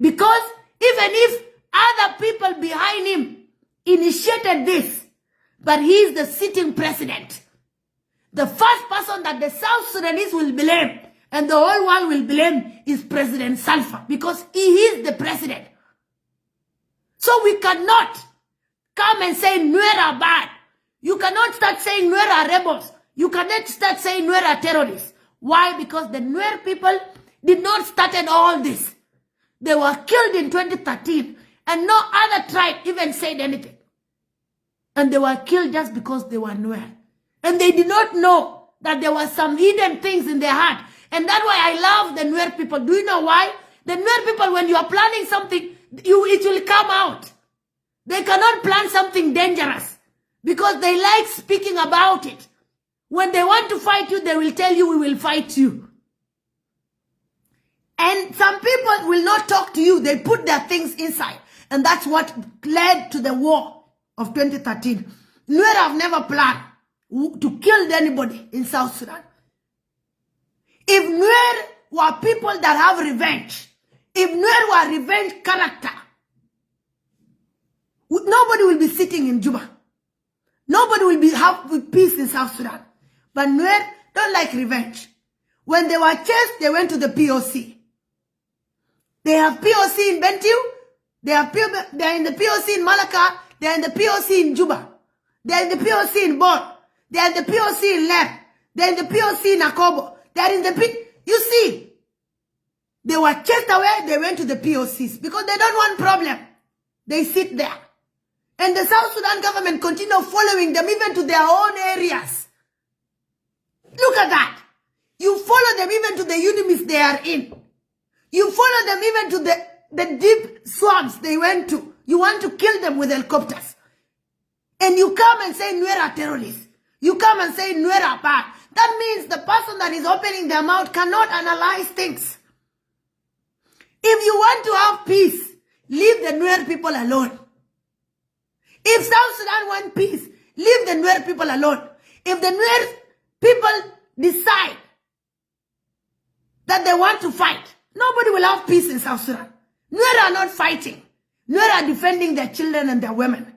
Because even if other people behind him initiated this, but he is the sitting president. The first person that the South Sudanese will blame and the whole world will blame is President Salva because he is the president. So we cannot come and say Nuer are bad. You cannot start saying Nuer are rebels. You cannot start saying Nuer are terrorists. Why? Because the Nuer people did not start all this. They were killed in 2013 and no other tribe even said anything. And they were killed just because they were Nuer. And they did not know that there were some hidden things in their heart. And that's why I love the Nuer people. Do you know why? The Nuer people, when you are planning something, it will come out. They cannot plan something dangerous because they like speaking about it. When they want to fight you, they will tell you, we will fight you. And some people will not talk to you. They put their things inside. And that's what led to the war of 2013. Nuer have never planned to kill anybody in South Sudan. If Nuer were people that have revenge, if Nuer were revenge character, nobody will be sitting in Juba. Nobody will be have peace in South Sudan. But Nuer don't like revenge. When they were chased, they went to the POC. They have POC in Bentiu. They are in the POC in Malacca. They are in the POC in Juba. They are in the POC in Bor. They are in the POC in Leb. They are in the POC in Akobo. They are in the you see. They were chased away. They went to the POCs because they don't want problem. They sit there. And the South Sudan government continue following them even to their own areas. Look at that. You follow them even to the enemies they are in. You follow them even to the deep swamps they went to. You want to kill them with helicopters. And you come and say Nuer are terrorists. You come and say Nuer are bad. That means the person that is opening their mouth cannot analyze things. If you want to have peace, leave the Nuer people alone. If South Sudan want peace, leave the Nuer people alone. If the Nuer people decide that they want to fight, nobody will have peace in South Sudan. Nuer are not fighting. Nuer are defending their children and their women.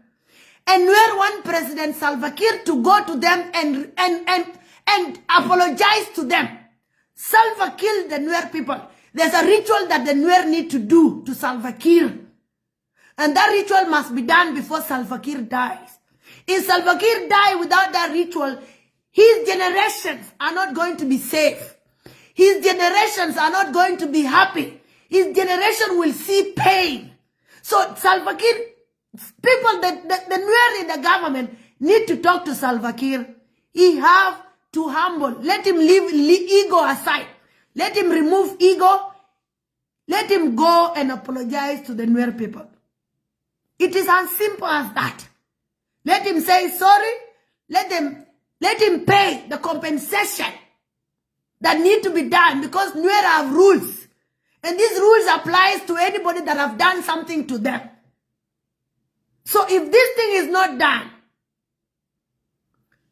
And Nuer want President Salva Kiir to go to them and apologize to them. Salva killed the Nuer people. There's a ritual that the Nuer need to do to Salva Kiir. And that ritual must be done before Salva Kiir dies. If Salva Kiir dies without that ritual, his generations are not going to be safe. His generations are not going to be happy. His generation will see pain. So Salva Kiir, people, the Nuer in the government need to talk to Salva Kiir. He have to humble. Let him leave ego aside. Let him remove ego. Let him go and apologize to the Nuer people. It is as simple as that. Let him say sorry. Let him pay the compensation that need to be done because Nuer have rules. And these rules applies to anybody that have done something to them. So if this thing is not done,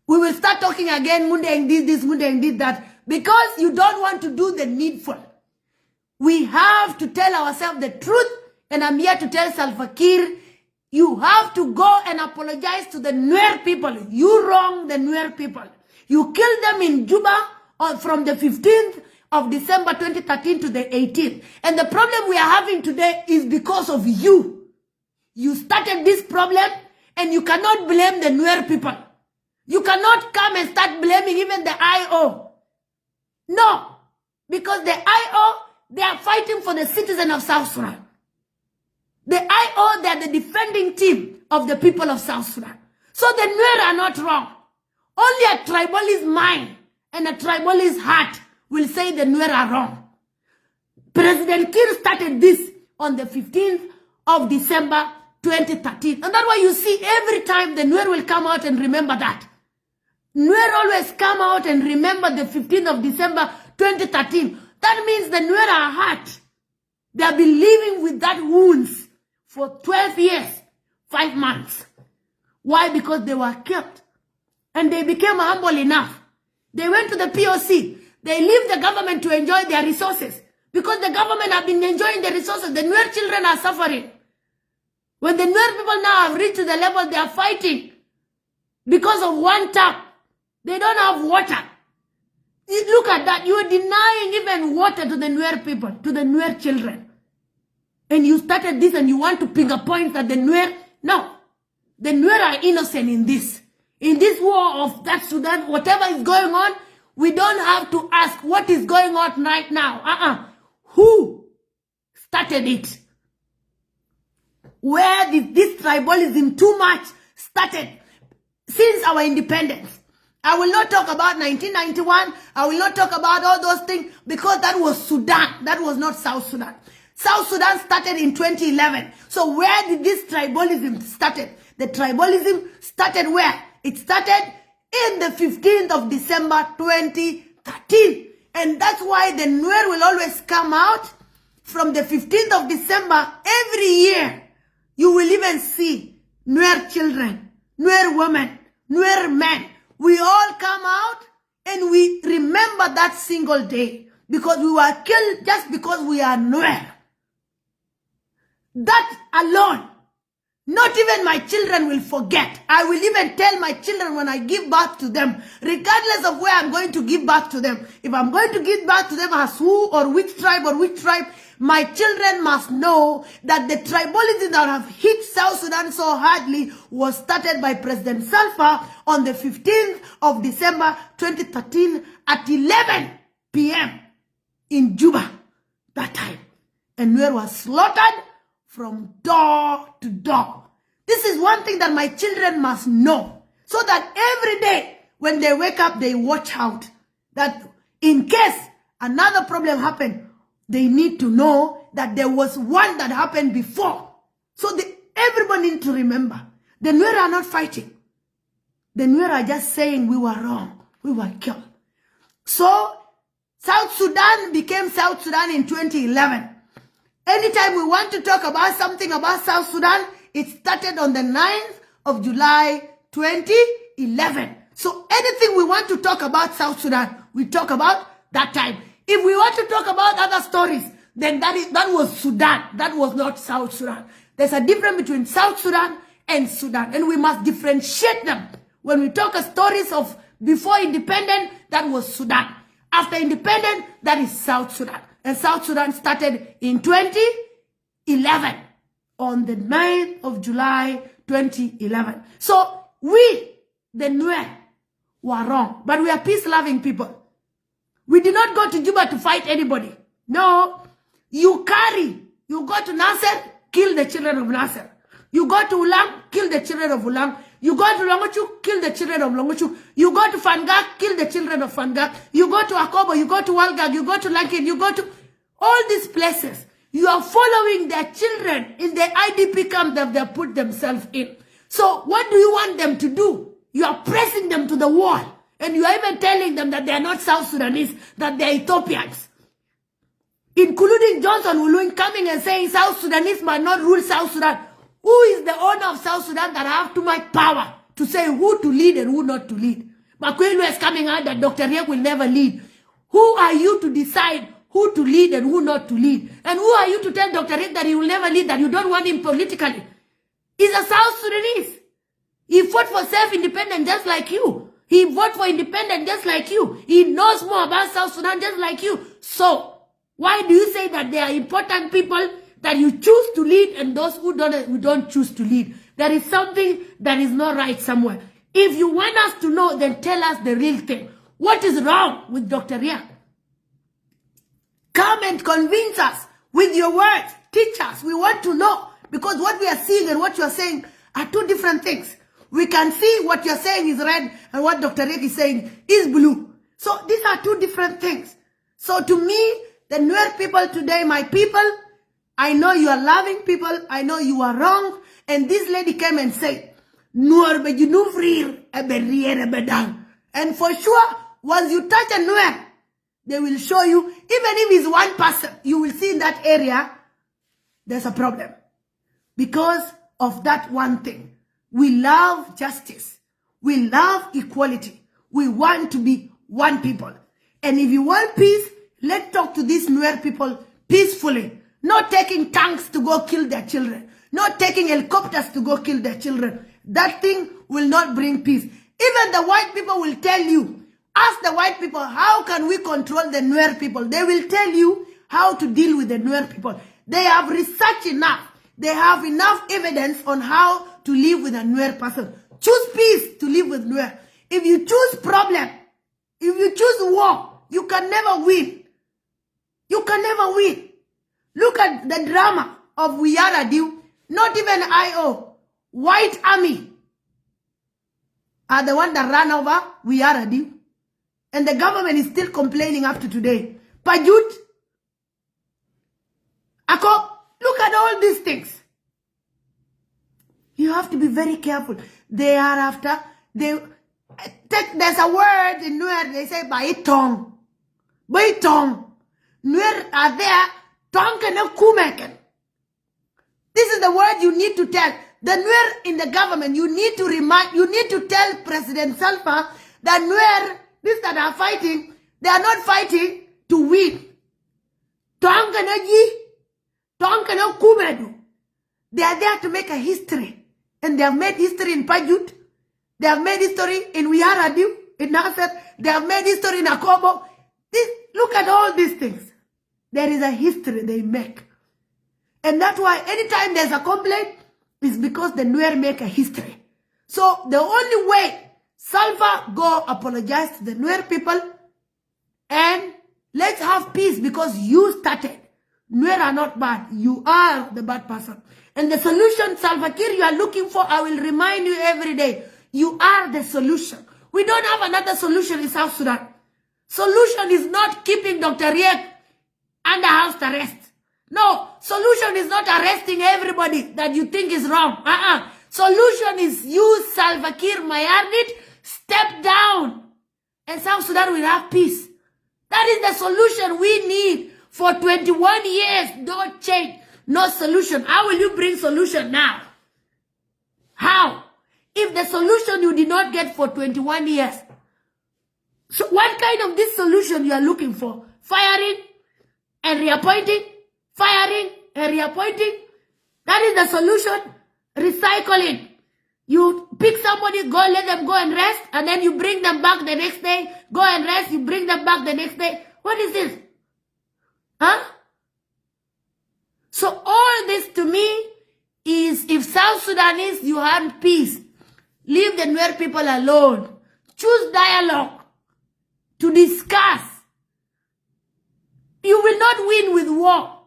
we will start talking again, Mundeng did this, Mundeng did that, because you don't want to do the needful. We have to tell ourselves the truth, and I'm here to tell Salva Kiir, you have to go and apologize to the Nuer people. You wrong the Nuer people. You killed them in Juba from the 15th of December 2013 to the 18th. And the problem we are having today is because of you. You started this problem and you cannot blame the Nuer people. You cannot come and start blaming even the IO. No, because the IO, they are fighting for the citizen of South Sudan. The IO, they are the defending team of the people of South Sudan. So the Nuer are not wrong. Only a tribalist mind and a tribalist heart will say the Nuer are wrong. President Kiir started this on the 15th of December 2013. And that's why you see every time the Nuer will come out and remember that. Nuer always come out and remember the 15th of December 2013. That means the Nuer are hurt. They have been living with that wounds for 12 years, 5 months. Why? Because they were killed. And they became humble enough. They went to the POC. They leave the government to enjoy their resources. Because the government have been enjoying the resources. The Nuer children are suffering. When the Nuer people now have reached the level they are fighting because of one tap, they don't have water. Look at that. You are denying even water to the Nuer people, to the Nuer children. And you started this and you want to pick a point that the Nuer... No. The Nuer are innocent in this. In this war of that Sudan, whatever is going on, we don't have to ask what is going on right now. Who started it? Where did this tribalism too much started since our independence? I will not talk about 1991. I will not talk about all those things because that was Sudan. That was not South Sudan. South Sudan started in 2011. So where did this tribalism started? The tribalism started where? It started in the 15th of December 2013. And that's why the Nuer will always come out from the 15th of December every year. You will even see Nuer children, Nuer women, Nuer men. We all come out and we remember that single day because we were killed just because we are Nuer. That alone, not even my children will forget. I will even tell my children when I give birth to them, regardless of where I'm going to give birth to them. If I'm going to give birth to them as who or which tribe, my children must know that the tribalism that have hit South Sudan so hardly was started by President Salva on the 15th of December 2013 at 11 p.m. in Juba that time. And Nuer was slaughtered from door to door. This is one thing that my children must know, so that every day when they wake up, they watch out. That in case another problem happened, they need to know that there was one that happened before. So everybody needs to remember. The Nuer are not fighting. The Nuer are just saying we were wrong. We were killed. So South Sudan became South Sudan in 2011. Anytime we want to talk about something about South Sudan, it started on the 9th of July 2011. So anything we want to talk about South Sudan, we talk about that time. If we want to talk about other stories, then that was Sudan. That was not South Sudan. There's a difference between South Sudan and Sudan, and we must differentiate them. When we talk of stories of before independence, that was Sudan. After independence, that is South Sudan. And South Sudan started in 2011, on the 9th of July 2011. So we, the Nuer, were wrong, but we are peace-loving people. We did not go to Juba to fight anybody. No, you go to Nasser, kill the children of Nasser. You go to Ulang, kill the children of Ulang. You go to Longochuk, kill the children of Longochuk. You go to Fangak, kill the children of Fangak. You go to Akobo, you go to Walgag, you go to Lankin, you go to all these places. You are following their children in the IDP camp that they put themselves in. So what do you want them to do? You are pressing them to the wall. And you are even telling them that they are not South Sudanese, that they are Ethiopians. Including Johnson Wuluing coming and saying South Sudanese must not rule South Sudan. Who is the owner of South Sudan that have too much power to say who to lead and who not to lead? Makwelu is coming out that Dr. Riek will never lead. Who are you to decide who to lead and who not to lead? And who are you to tell Dr. Riek that he will never lead, that you don't want him politically? He's a South Sudanese. He fought for self-independence just like you. He voted for independence just like you. He knows more about South Sudan just like you. So, why do you say that they are important people that you choose to lead and those who don't choose to lead? There is something that is not right somewhere. If you want us to know, then tell us the real thing. What is wrong with Dr. Riek? Come and convince us with your words. Teach us. We want to know. Because what we are seeing and what you are saying are two different things. We can see what you're saying is red and what Dr. Riek is saying is blue. So these are two different things. So to me, the Nuer people today, my people, I know you are loving people. I know you are wrong. And this lady came and said, Nuer be junufrir eberiere bedang. And for sure, once you touch a Nuer, they will show you, even if it's one person, you will see in that area, there's a problem. Because of that one thing. We love justice. We love equality. We want to be one people. And if you want peace, let's talk to these Nuer people peacefully. Not taking tanks to go kill their children. Not taking helicopters to go kill their children. That thing will not bring peace. Even the white people will tell you, ask the white people, how can we control the Nuer people? They will tell you how to deal with the Nuer people. They have researched enough. They have enough evidence on how to live with a Nuer person. Choose peace to live with Nuer. If you choose problem, if you choose war, you can never win. You can never win. Look at the drama of Wiyaradu. Not even IO. White Army are the one that ran over Wiyaradu. And the government is still complaining up to today. Pajut. Ako, look at all these things. You have to be very careful. They are after, there's a word in Nuer, they say, Baitong. Baitong. Nuer are there, tonken of kumeken. This is the word you need to tell. The Nuer in the government, you need to tell President Salva that Nuer, these that are fighting, they are not fighting to win. Tonken of yi, tonken of kumedu. They are there to make a history. And they have made history in Pajut. They have made history in Wiyaradu, in Nasser. They have made history in Akobo. Look at all these things. There is a history they make. And that's why anytime there's a complaint, it's because the Nuer make a history. So the only way, Salva go apologize to the Nuer people and let's have peace because you started. Nuer are not bad. You are the bad person. And the solution, Salva Kiir, you are looking for, I will remind you every day. You are the solution. We don't have another solution in South Sudan. Solution is not keeping Dr. Riek under house arrest. No, solution is not arresting everybody that you think is wrong. Solution is use Salva Kiir Mayardit, step down, and South Sudan will have peace. That is the solution we need for 21 years. Don't change. No solution. How will you bring solution now? How? If the solution you did not get for 21 years. So what kind of this solution you are looking for? Firing and reappointing? Firing and reappointing? That is the solution? Recycling. You pick somebody, go, let them go and rest, and then you bring them back the next day. Go and rest, you bring them back the next day. What is this? Huh? So all this to me is, if South Sudanese, you want peace, leave the Nuer people alone. Choose dialogue to discuss. You will not win with war.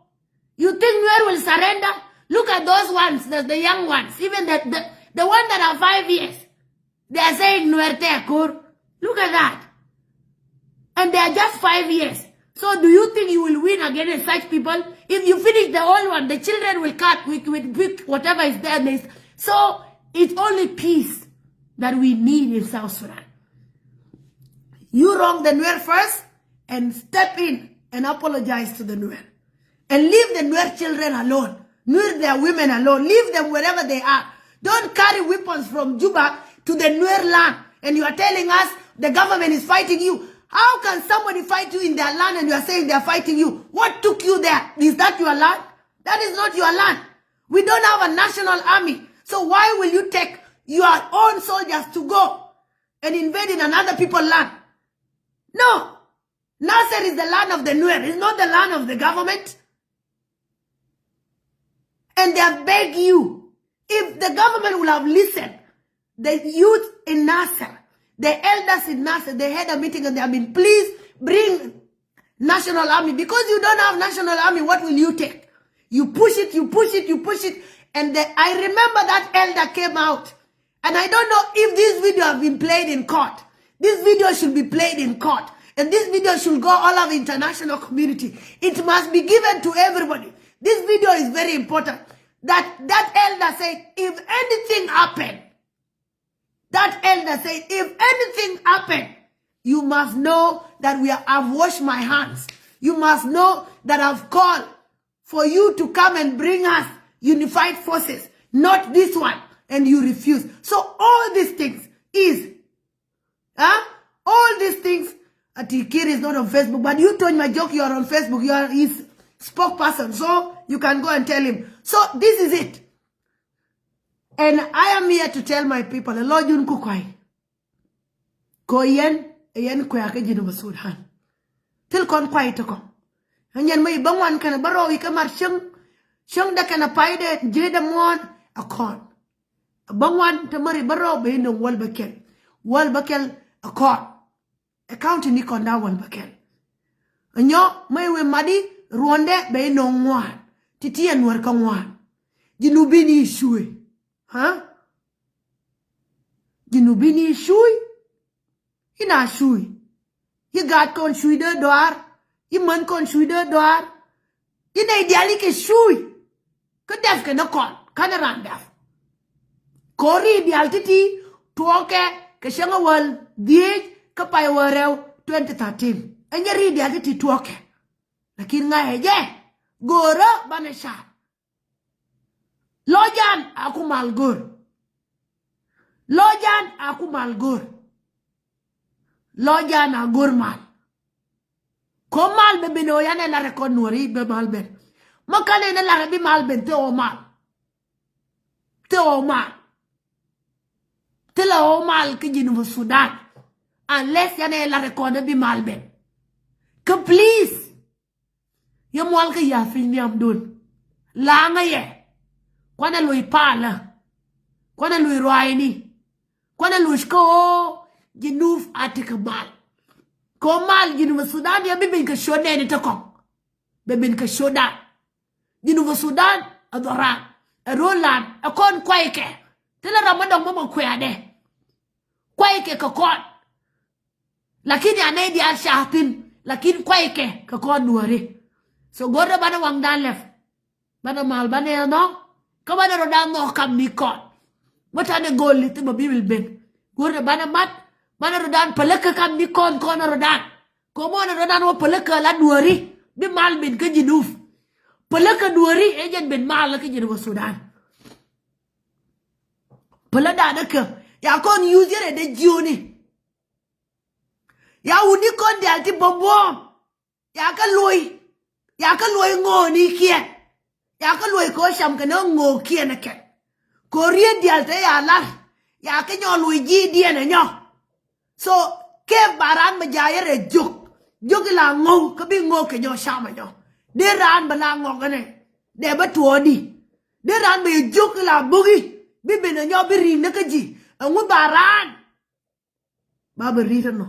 You think Nuer will surrender? Look at those ones, the young ones, even the ones that are 5 years. They are saying Nuer Tekur. Look at that. And they are just 5 years. So do you think you will win against such people? If you finish the old one, the children will cut with whatever is there. So it's only peace that we need in South Sudan. You wrong the Nuer first and step in and apologize to the Nuer. And leave the Nuer children alone. Leave their women alone. Leave them wherever they are. Don't carry weapons from Juba to the Nuer land. And you are telling us the government is fighting you. How can somebody fight you in their land and you are saying they are fighting you? What took you there? Is that your land? That is not your land. We don't have a national army. So why will you take your own soldiers to go and invade in another people's land? No. Nasser is the land of the Nuer. It's not the land of the government. And they have begged you. If the government will have listened, the youth in Nasser, the elders in Nasser, they had a meeting and they have been, please bring national army. Because you don't have national army, what will you take? You push it, you push it, you push it. And I remember that elder came out. And I don't know if this video has been played in court. This video should be played in court. And this video should go all over the international community. It must be given to everybody. This video is very important. That elder said, if anything happened, that elder said, if anything happened, you must know that I've washed my hands. You must know that I've called for you to come and bring us unified forces, not this one, and you refuse. So all these things is, all these things, Kir is not on Facebook, but you told my joke you are on Facebook, you are his spokesperson, so you can go and tell him. So this is it. And I am here to tell my people, the Lord Yun Kukwai, Koyen, Yen Kwake Jinu Sudan. Till con kwai to come. And yen may bangwan can a barrow, you come at Shung da can a pide, Jedam one, a con. A bangwan to marry barrow, be no Walbakel. Walbakel, a con. A county Nikon da Walbakel. And yo, may we muddy, Rwanda, be no one. Titi and work on one. Jinubini shui. Huh? Jinubini shui? Ina shui. You got con shui the door. You man con shui the door. You na ideally ke shui. Kadef ke no con. Kana randaf. Kori ideality tuoke ke shanga wal diej kapay wareu 2013. And you read ideality tuoke. Lakin nga ye. Gora banesha. Lojan aku malgur. Lojan aku malgur. Lojan agur mal. Komal be binoyan la rekonuri be malben. Makane na la be malben te o mal. Te o mal. Te la o mal ki jinu Sudan. Unless yane la rekonde be malben. Ke please. Ye mwal ke ya filmi amdun. La nga ye. Kwana lui pala. Kwana lui roaini. Kwana lui shko jinuf atikabal. Ko mal jinuf Sudan ya bibin ka shode ni takong. Bibin ka shoda. Jinuba Sudan adoran Roland akon kwaike tela ramadong mo kwade kwaike ka kon lakini anedi al shahatin lakini kwaike ka kon nuari so gorda bana wang dan lef bana mal bana no ka bana rodan no kam mi kon matane golli te bibil ben gorda bana mat bana rodan pelaka kam mi kon rodan ko mo na rodan wo pelaka la nuari bi mal bin ka jinuf pelaka nuari ejen ben mal la ka jinuba Sudan pelada deke ya kon user de jioni ya uni kon de alti bombo ya ka loy ngoni kien ya ka loy ko sham ka no ngo kien ke ko rie de alti ya la ya ka nyo loy ji de na nyo so ke baran ma jayere jog la ngo ka bi ngo ke nyo sham nyo de ran bala ngo gane de ba tuodi de ran be jog la bugi bi bena nyo bi ring na ka ji ngu baran ba ba rita no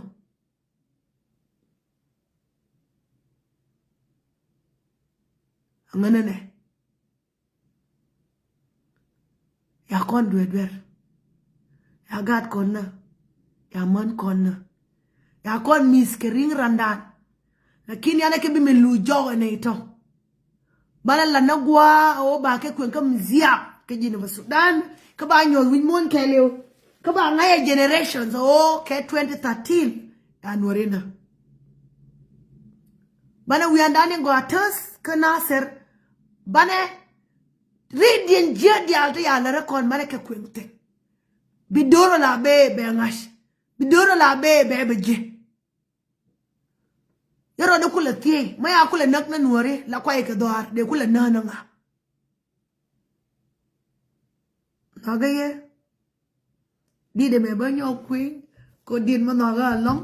ngane ne ya kon dwer ya gat kon na ya man kon na ya kon mis ke ring randan lakini ana ke bi me lu jogo ne ito bala la nagwa o ba ke kwen kam zia ke Jinuba Sudan ka ba nyol win mon ke leo ka ba ngaya generations o ke 2013 ya norina bana wi andane go atas ka naser bana ridien jedi alta ya la rekon mane ke kwente bidoro la be ngash bidoro la be je yoro de kula tie maya kula nak na nuore la kwaye ke doar de kula na nga nagaye di de me banyo kwi ko din mo naga long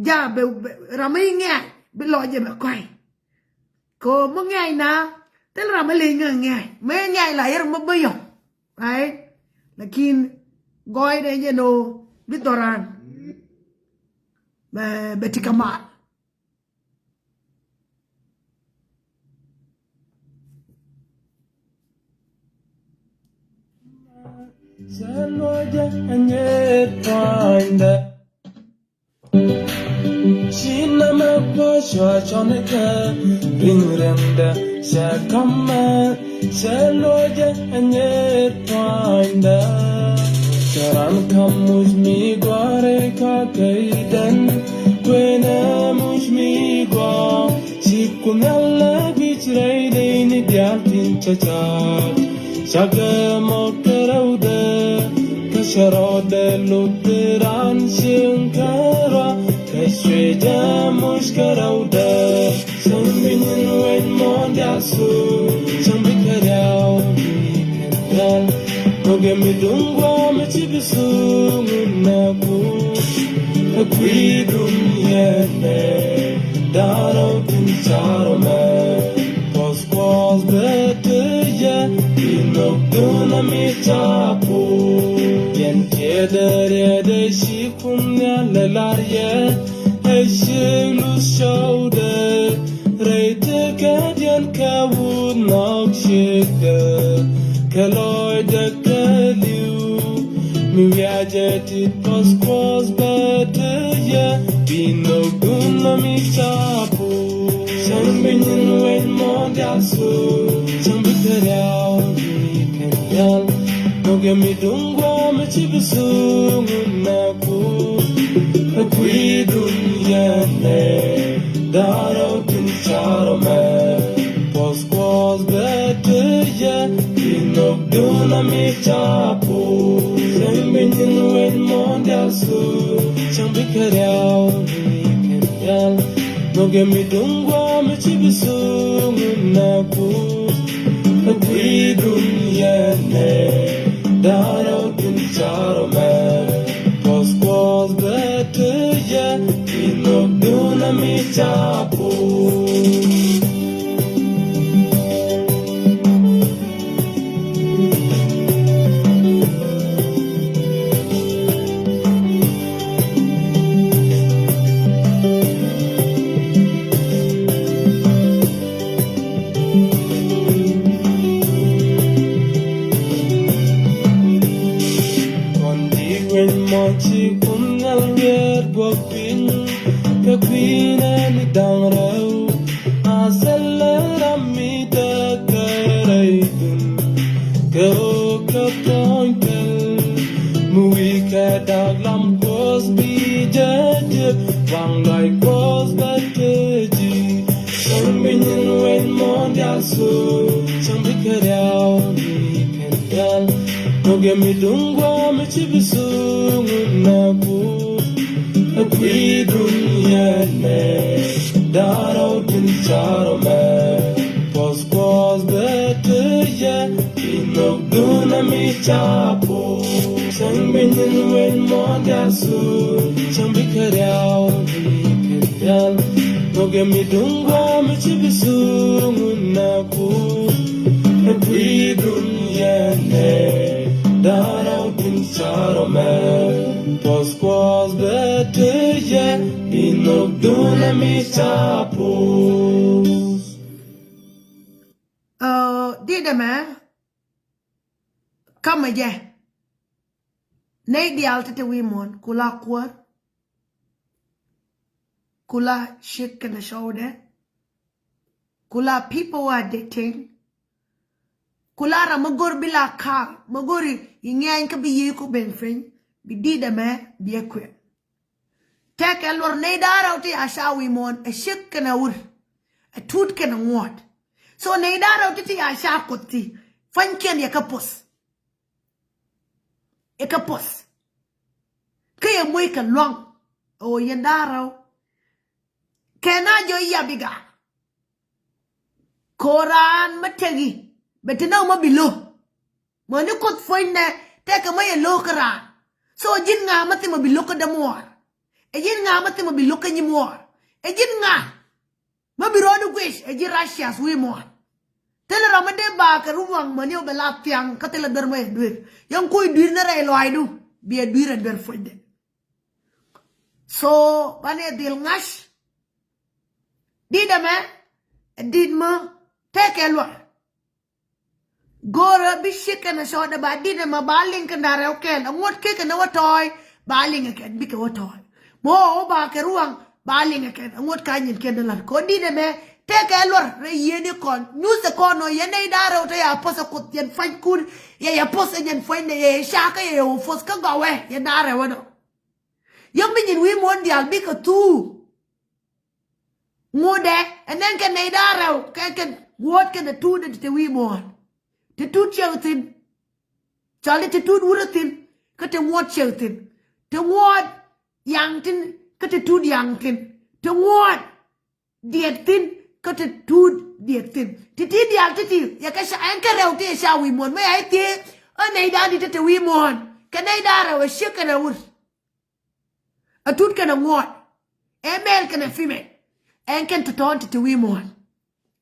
ja be ramai nge be loje be kwai ko mo ngai na tel ramai nge me ngai la yer mo bayo right lakin goy de je no bitoran be tikamal Saloja anye twanda Shina mapashwa choneka Ringrenda Shakama Saloja anye twanda Charan kamush mi gware kakaidan Kwena mush mi gwa Shikumella bichraide ni dialtin chachat Shagamoktarauda Kasharode luktiran shinkara Kashweja mushkarauda Sambinin wen mondasu Sambikariao Dikandal Nogemidungwa mechibisu Munaku Akwidum yene Daro tincharome Poskos beteja Inokduna mitapu Yen kedere de shikunya lelarye Eshiglu shaude Reite kadyan kawud nakshikde Kaloy de kaliu Miyajetit poskos beteja Inokduna mitapu Sambinin wen mondasu Sambikariao Dikandal Nogemidungwa mechibisu Munaku Akwidun yane Daro tincharome Poskos beteja Inokduna mitapu Sambinin wen mondasu Sambikariao Dikandal Nogemidungwa mechibisu Munaku Akwidun yane Daro tincharome Poskos beteja Inokduna mitapu down row. Acelera mi da karaitun. Go kapointel. Mui ka daglam kos bi jajib. Wang lai kos bateji. Sang binyin wen mondial su. Sang bikariao di kendal. No give me dungwa me chibisu ngunaku. A quid dunyane. Daro din charo me. Pos better ya. Inog duna mi chapo. Sang binyin wen mondial su. Sang bikariao di kendal. No give me dungwa me chibisu ngunaku. A quid dunyane. Daro din charo me. Pos better ya. Inog duna mi chapo. Did a man come again? Nay the altar women, kula kwar, kula shake in the shoulder, kula people are dating, kula ramagor bila ka, magori, inga inka be yiku ben friend, be did a man, be a queer. Take a lord nay dar out a shall we mon, a shake and a wood, a tooth can a word. So nay dar out a shall put tea, fine can ya kapos. A kapos. Kaya mwika long. O yandaro. Kena jo yabiga. Koran mategi. Betina mabilo. Manu kot foine. Teka maya lokaran. So jin nga mati mabilo ka damuar. E jin nga mati mabilo ka nyimuar. E jin nga. Mabironu kwish. E jin rashias wimor. Tela ramade ba ka ruwang mani o belatiang katela derma duir. Yang kuy duir na ra elo aidu. Biya duir and ber foine. So, bane dil ngash. Dida me. Did ma. Take a look. Gora bishik and a short about dida ma baling and dare okay. And what kick and what toy. Baling again. Bika what toy. Mo ba keruang. Baling again. And what kind of candle. Ko dida me. Take a look. Re yeni con. News the corner. Yene dare out ya posa kut yen find good. Ya posa yen find the shaka ya foska go away. Yen dare wano. Young men we mondial big a two. More and then can they dar can what can the two that we want? The two children. Charlie the two woodin, cut a what children. The what young tin, cut a two young tin. The what dear thin, cut a two dear thin. The tea altitude, Yakasha anchor out there shall we want. May I think a naida did we want? Can I dar a shake and a wood? A tooth can a what? A male can a female. And can to taunt to women.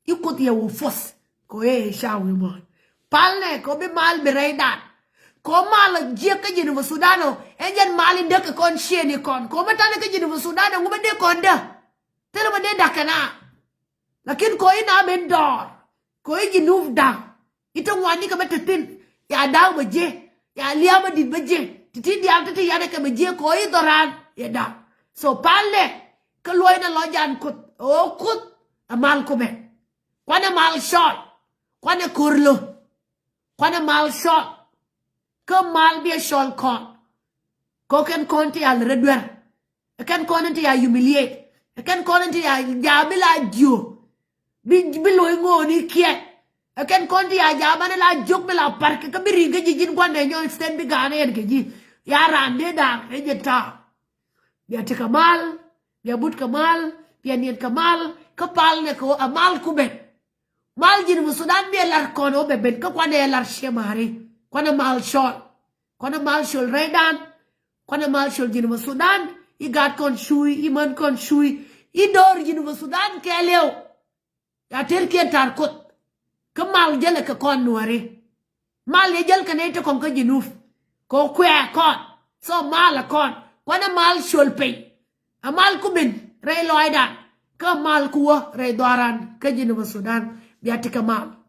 You could hear fuss. Go shall we want. Palne, go be mal be right that. Ko mal jeka jinu Sudano, and yan mal in deka con sheni con. Ko matanaka jinu Sudano, woman de conda. Tell them a de dakana. Lakin ko in amen door. Ko jinu down. Ito wani ka matatin. Ya daw ba je. Ya liama di ba je. Titi di alta ti yana ka ba je ko doran. Ya da. So palle kaloy na lojan kut o kut amal ko me. Kwana mal shot. Kwana kurlo. Kwana mal shot. Ka mal bi shol kon. Ko ken konti al redwer. Ken konti ya humiliate. Ken konti ya jabila dio. Biloy ngoni kiet. Ken konti ya jabana la jok bela park ka biringa jijin kwana nyo stand bi gane en keji. Ya rande da ejeta. Biar cek kamal, biar but kamal, biar niat kamal, kepal ne ko amal kubet. Mal jin musudan biar lar kono beben ke kwane lar shemari, kwane mal shol redan, kwane mal shol jin musudan, igat kon shui, iman kon shui, idor jin musudan keleo. Ya terkian tarkut, kemal jele ke kon nuari, mal ye jel kene ite kon ke jinuf, ko kwe kon, so mal kon. Kwana mal shulpay. A mal kubin. Ray loidan. Ka mal kuwa. Ray doran. Ka jinu Sudan. Biati ka mal.